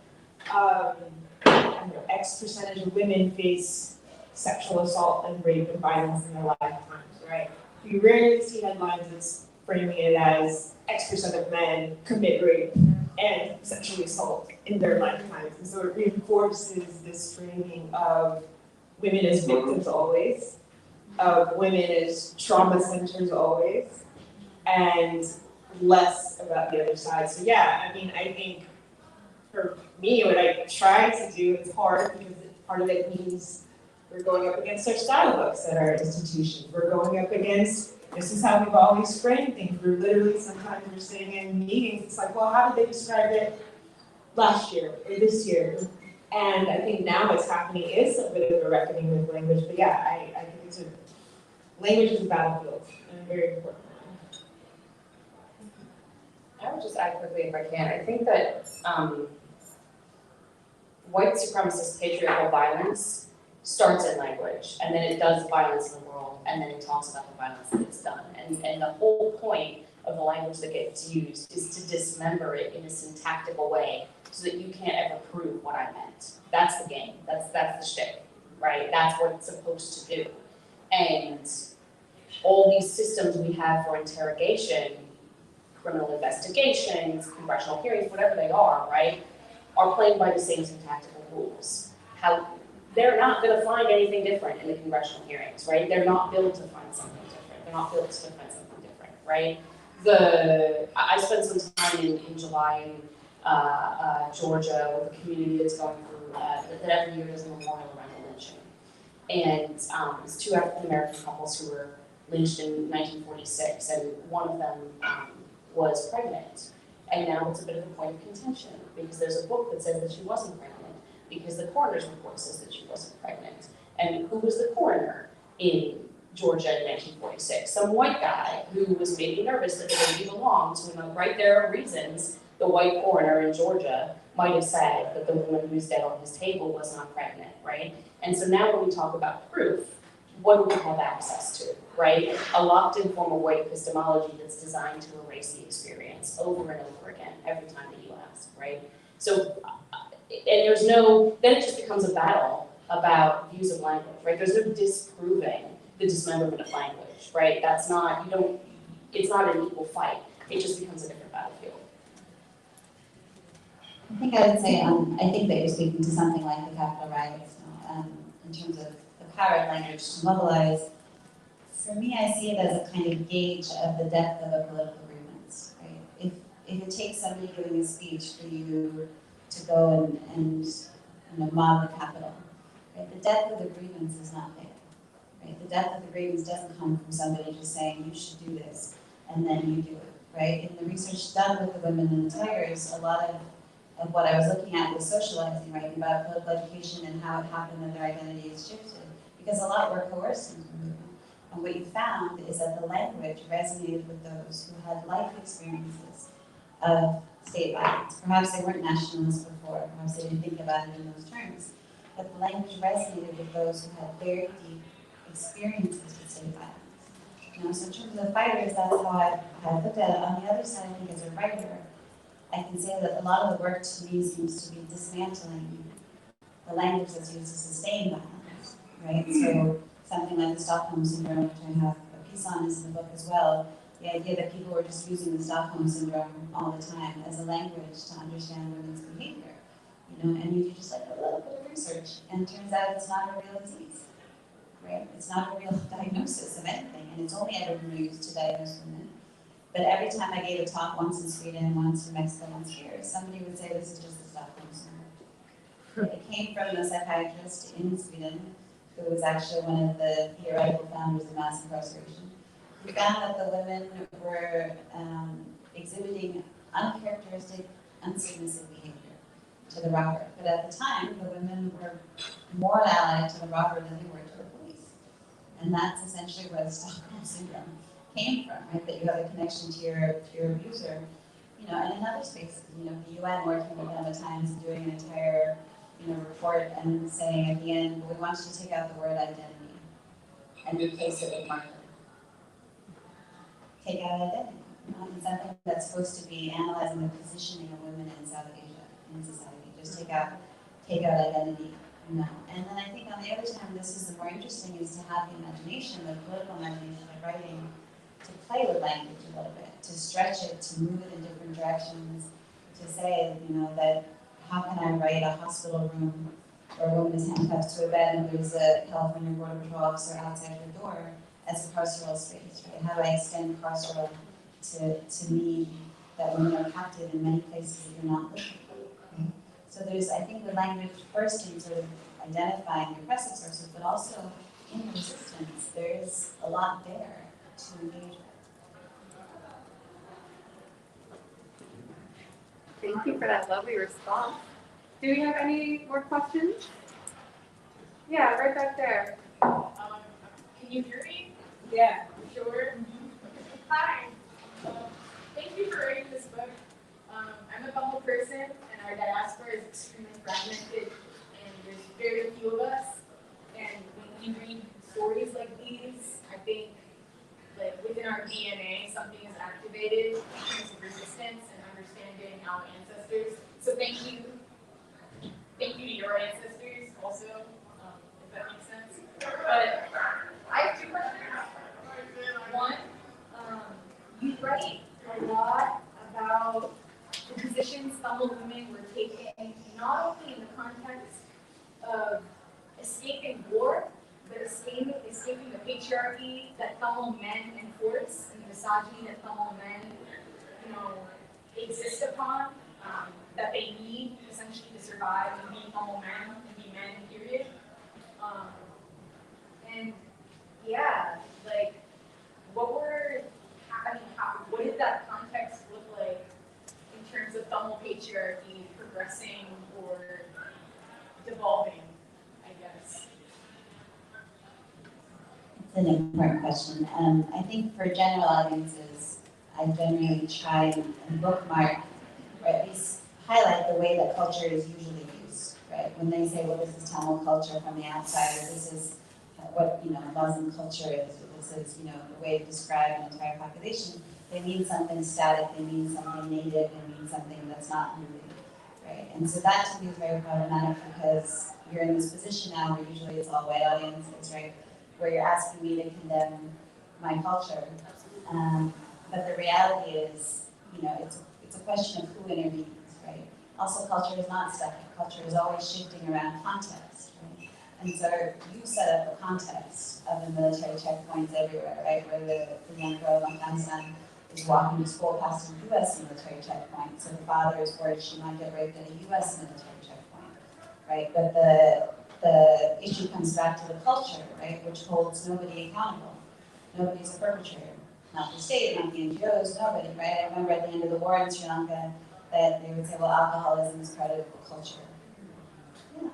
X percentage of women face sexual assault and rape and violence in their lifetimes, right? You rarely see headlines that's framing it as X percent of men commit rape and sexually assault in their lifetimes. And so it reinforces this framing of women as victims always, of women as trauma centers always, and less about the other side. So yeah, I mean, I think for me, what I try to do, it's hard because part of it means we're going up against our style books at our institutions. We're going up against, this is how we've always framed things. We're literally, sometimes we're sitting in meetings, it's like, well, how did they describe it last year or this year? And I think now what's happening is a bit of a reckoning with language. But yeah, I think language is a battlefield and a very important one. I would just add quickly if I can. I think that white supremacist patriarchal violence starts in language, and then it does violence in the world, and then it talks about the violence that it's done. And the whole point of the language that gets used is to dismember it in a syntactical way so that you can't ever prove what I meant. That's the game. That's the shtick, right? That's what it's supposed to do. And all these systems we have for interrogation, criminal investigations, congressional hearings, whatever they are, right, are playing by the same syntactical rules. They're not going to find anything different in the congressional hearings, right? They're not built to find something different. They're not built to find something different, right? I spent some time in July in Georgia with a community that's going through, that every year does a memorial around the lynching. And it's two African American couples who were lynched in 1946, and one of them was pregnant. And now it's a bit of a point of contention because there's a book that says that she wasn't pregnant, because the coroner's report says that she wasn't pregnant. And who was the coroner in Georgia in 1946? Some white guy who was maybe nervous that the baby belonged to him. Right, there are reasons the white coroner in Georgia might have said that the woman who's dead on his table was not pregnant, right? And so now when we talk about proof, what do we have access to, right? A locked-in form of white epistemology that's designed to erase the experience over and over again every time that you ask, right? So, and there's no, then it just becomes a battle about views of language, right? There's no disproving the dismemberment of language, right? That's not, it's not an equal fight. It just becomes a different battlefield. I think I would say, I think that you're speaking to something like the Capitol riots, in terms of the power of language to mobilize. For me, I see it as a kind of gauge of the depth of a political grievance, right? If it takes somebody giving a speech for you to go and mob the Capitol, right? The depth of the grievance is not there, right? The depth of the grievance doesn't come from somebody just saying, you should do this, and then you do it, right? In the research done with the women in the tigers, a lot of what I was looking at was socializing, right, about political education and how it happened that their identities shifted. Because a lot were coerced into the movement. And what you found is that the language resonated with those who had life experiences of state violence. Perhaps they weren't nationalists before, perhaps they didn't think about it in those terms. But the language resonated with those who had very deep experiences with state violence. So in terms of the fighters, that's how I looked at it. On the other side, I think as a writer, I can say that a lot of the work to me seems to be dismantling the language that's used to sustain violence, right? So something like the Stockholm Syndrome, which I have a piece on this in the book as well, the idea that people were just using the Stockholm Syndrome all the time as a language to understand women's behavior, and you do just like a little bit of research, and it turns out it's not a real disease, right? It's not a real diagnosis of anything, and it's only ever been used to diagnose women. But every time I gave a talk, once in Sweden, once in Mexico, once here, somebody would say, this is just the Stockholm Syndrome. It came from a psychiatrist in Sweden, who was actually one of the theoretical founders of mass incarceration, who found that the women were exhibiting uncharacteristic, unsubmissive behavior to the robber. But at the time, the women were more allied to the robber than they were to the police. And that's essentially where the Stockholm Syndrome came from, right? That you have a connection to your abuser, and in other spaces, the UN working with them at times and doing an entire, report and saying at the end, we want you to take out the word identity and replace it with marker. Take out identity. It's something that's supposed to be analyzing the positioning of women in South Asia in society. Just take out identity. And then I think on the other hand, this is the more interesting, is to have the imagination, the political imagination of writing, to play with language a little bit, to stretch it, to move it in different directions, to say, that how can I write a hospital room where a woman is handcuffed to a bed and there's a California Border Patrol officer outside her door as a carceral space, right? How do I extend carceral to mean that women are captive in many places that you're not looking for? Right? So there's, I think, the language first in sort of identifying the oppressive sources, but also in the resistance, there's a lot there to engage with. Thank you for that lovely response. Do we have any more questions? Yeah, right back there. Can you hear me? Yeah. Sure. Hi. Thank you for writing this book. I'm a Bumble person, and our diaspora is extremely fragmented, and there's very few of us. And when you read stories like these, I think, like within our DNA, something is activated in terms of resistance and understanding our ancestors. So thank you. Thank you to your ancestors also, if that makes sense. But I have two questions. escaping the patriarchy that Tamil men enforce and the misogyny that Tamil men, exist upon, that they need essentially to survive and be Tamil men and be men, period. And yeah, like, what did that context look like in terms of Tamil patriarchy progressing or devolving, I guess? It's an important question. I think for general audiences, I generally try and bookmark, or at least highlight the way that culture is usually used, right? When they say, well, this is Tamil culture from the outside, or this is what, Muslim culture is, or this is, the way to describe an entire population, they mean something static, they mean something native, they mean something that's not moving, right? And so that to me is very problematic because you're in this position now where usually it's all white audiences, right? Where you're asking me to condemn my culture. But the reality is, it's a question of who intervenes, right? Also, culture is not static. Culture is always shifting around context, right? And so you set up the context of the military checkpoints everywhere, right? Where the young girl in Afghanistan is walking to school past a U.S. military checkpoint, so the father is worried she might get raped at a U.S. military checkpoint, right? But the issue comes back to the culture, right, which holds nobody accountable. Nobody's a perpetrator. Not the state, not the NGOs, nobody, right? I remember at the end of the war in Sri Lanka that they would say, well, alcoholism is part of the culture.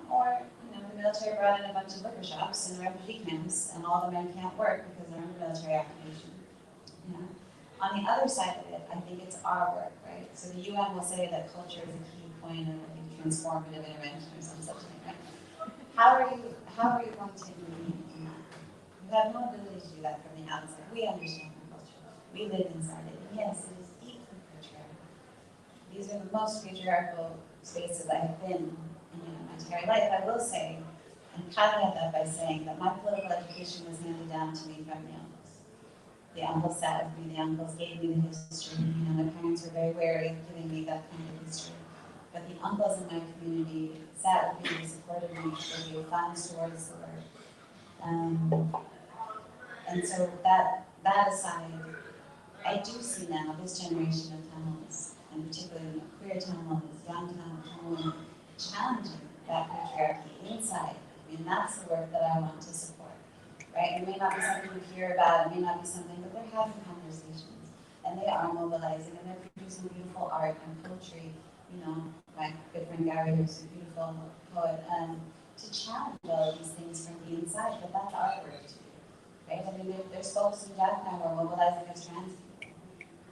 Or, the military brought in a bunch of liquor shops and refugee camps, and all the men can't work because they're under military occupation. On the other side of it, I think it's our work, right? So the UN will say that culture is a key point of transformative intervention or some such thing, right? How are you going to intervene in that? You have no ability to do that from the outside. We understand the culture. We live inside it. And yes, it is deeply patriarchal. These are the most patriarchal spaces I have been in my entire life. I will say, and caveat that by saying that my political education was handed down to me from the uncles. The uncles sat with me, the uncles gave me the history. My parents were very wary of giving me that kind of history. But the uncles in my community sat with me, supported me, they gave funds towards the work. And so that aside, I do see now this generation of Tamils, and particularly queer Tamils, young Tamils, challenging that patriarchy inside. That's the work that I want to support, right? It may not be something you hear about, it may not be something, but they're having conversations, and they are mobilizing, and they're producing beautiful art and poetry. My good friend Gary, who's a beautiful poet, to challenge all of these things from the inside, but that's our work to do, right? There's folks in Japan who are mobilizing as trans people,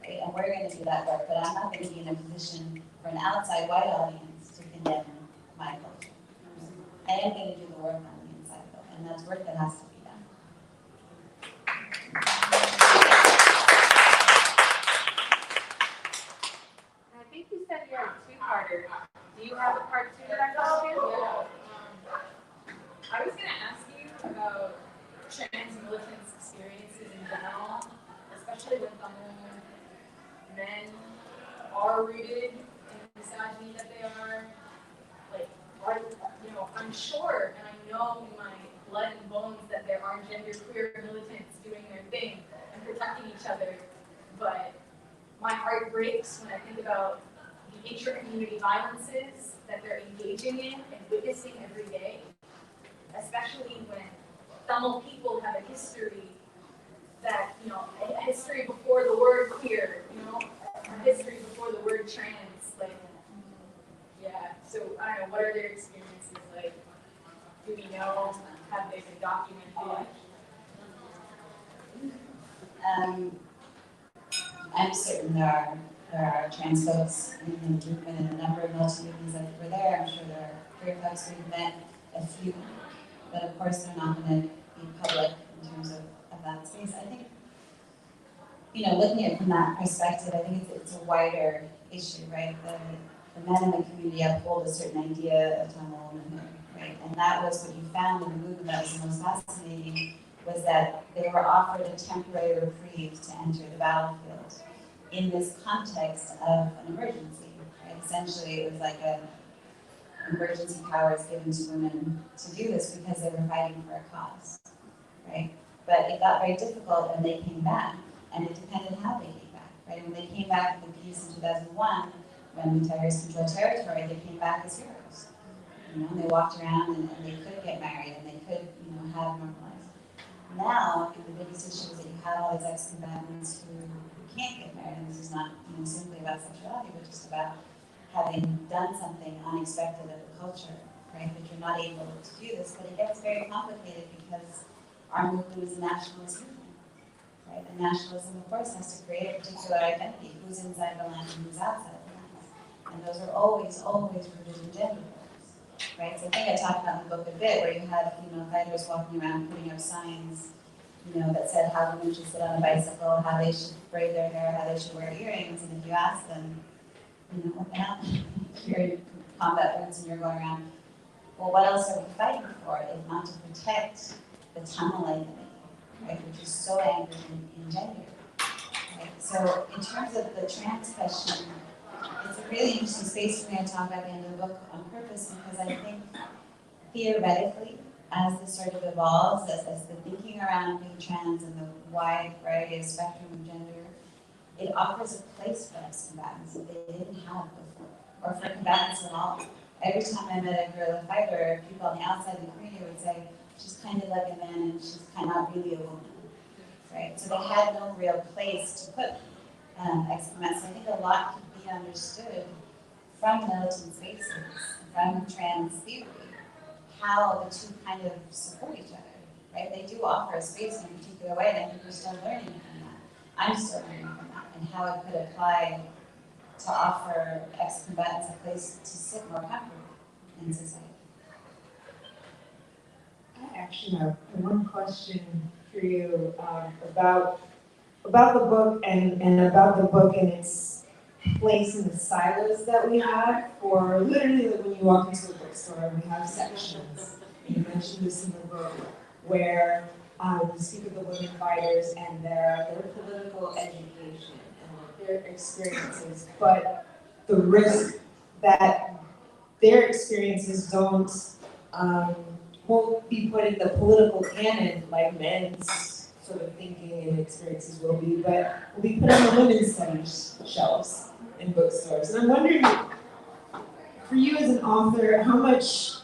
right? And we're going to do that work, but I'm not going to be in a position for an outside white audience to condemn my culture. I am going to do the work on the inside, though, and that's work that has to be done. I think you said you're a two-parter. Do you have a part two to that question? Yeah. I was going to ask you about trans militants' experiences in general, especially when Tamil men are rooted in the misogyny that they are. I'm sure, and I know in my blood and bones that there are genderqueer militants doing their thing and protecting each other, but my heart breaks when I think about the intra-community violences that they're engaging in and witnessing every day, especially when Tamil people have a history that, a history before the word queer, a history before the word trans, so I don't know, what are their experiences like? Do we know? Have they been documented? I'm certain there are trans folks in the movement and a number of multi-movements that were there. I'm sure there are queer folks we've met, a few, but of course they're not going to be public in terms of that space. I think, looking at it from that perspective, I think it's a wider issue, right? The men in the community uphold a certain idea of Tamil womanhood, right? And that was what you found in the movement that was the most fascinating, was that they were offered a temporary reprieve to enter the battlefield in this context of an emergency, right? Essentially, it was like an emergency powers given to women to do this because they were fighting for a cause. right? But it got very difficult when they came back, and it depended how they came back, right? And when they came back with the peace in 2001, when the terrorists controlled territory, they came back as heroes. You know, and they walked around and they could get married and they could, you know, have normal lives. Now, the biggest issue is that you have all these ex-combatants who can't get married, and this is not, you know, simply about sexuality, but just about having done something unexpected of the culture, right? That you're not able to do this, but it gets very complicated because our movement is a nationalist movement, right? And nationalism, of course, has to create a particular identity: who's inside the land and who's outside the land. And those are always rooted in gender roles, right? So I think I talked about in the book a bit, where you had, you know, fighters walking around putting up signs, you know, that said how women should sit on a bicycle, how they should braid their hair, how they should wear earrings, and if you ask them, you know, what the hell? You're in combat boots and you're going around, well, what else are we fighting for if not to protect the Tamil identity, right, which is so anchored in gender, right? So in terms of the trans question, it's a really interesting space for me to talk about at the end of the book on purpose, because I think theoretically, as this sort of evolves, as the thinking around being trans and the wide variety of spectrum of gender, it offers a place for ex-combatants that they didn't have before, or for combatants at all. Every time I met a guerrilla fighter, people on the outside of the community would say, she's kind of like a man and she's kind of not really a woman, right? So they had no real place to put ex-combatants. So I think a lot could be understood from militant spaces, from trans theory, how the two kind of support each other, right? They do offer a space in a particular way, and I think we're still learning from that. I'm still learning from that, and how it could apply to offer ex-combatants a place to sit more comfortably in society. I actually have one question for you about the book and about the book and its place in the silos that we have for literally when you walk into a bookstore, we have sections. You mentioned this in the book where you speak of the women fighters and their political education and their experiences, but the risk that their experiences won't be put in the political canon like men's sort of thinking and experiences will be, but will be put on the women's studies shelves in bookstores. And I'm wondering, for you as an author, how much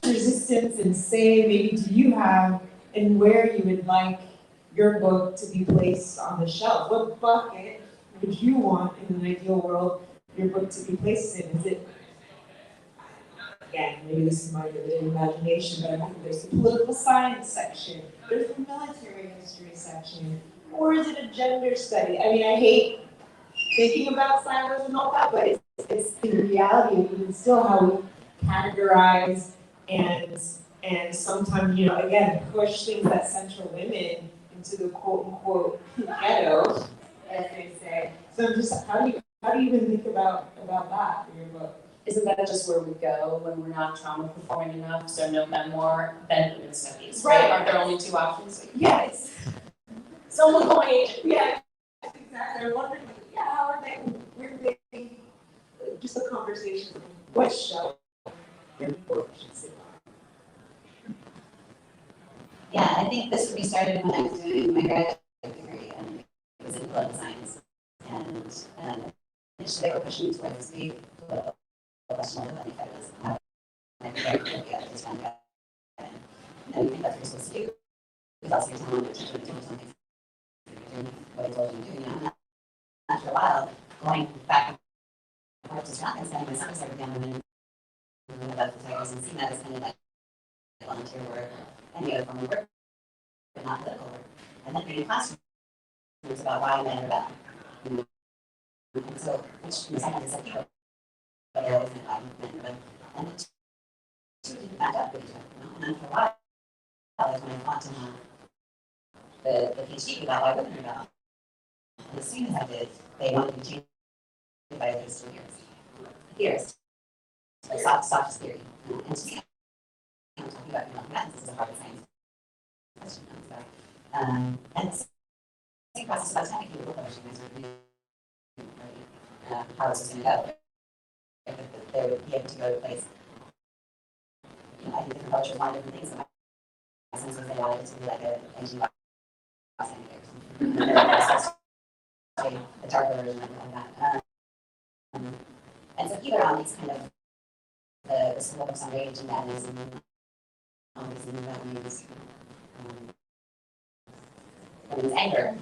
resistance and say maybe do you have in where you would like your book to be placed on the shelf? What bucket would you want in an ideal world your book to be placed in? Is it, again, maybe this is my limited imagination, but I think there's the political science section, there's the military history section, or is it a gender study? I mean, I hate thinking about silos and all that, but it's the reality of even still how we categorize and sometimes, you know, again, push things that center women into the quote unquote ghetto, as they say. So I'm just, how do you even think about that in your book? Isn't that just where we go when we're not trauma performing enough? So no memoir, then women's studies, right? Aren't there only two options? Yes. Someone point. Yeah, exactly. I'm wondering, yeah, how are they, where do they, just a conversation, what show your book should sit on? Yeah, I think this would be started when I was doing my graduate degree, and it was in political science. And initially they were pushing me towards the political question of the feminism. And I think I really got this one guy. And you think that's what you're supposed to do. Because also you're telling them to do something. You're doing what they told you to do, you know. And after a while, going back and forth to Scotland, spending my summers every young women who left the Tigers and seeing that as kind of like volunteer work, any other form of work, but not political work. And then being in classrooms about why men are bad. And so, which in the second is like people, but they always think why men are bad. And the two didn't match up with each other, you know. And then for a while, that's when I thought to have the PhD about why women are bad. And as soon as I did, they wanted to change by at least 2 years. Theorists, like soft theory. And to me, I'm talking about combatants, this is a hard science question. And the same process about technically the publishing is really how this is going to go. They would be able to go to a place. You know, I think different cultures want different things. sense was they wanted it to be like a engine box character. The darker version of that. And so either on these kind of the focus on rage and madness and all these new values, and anger.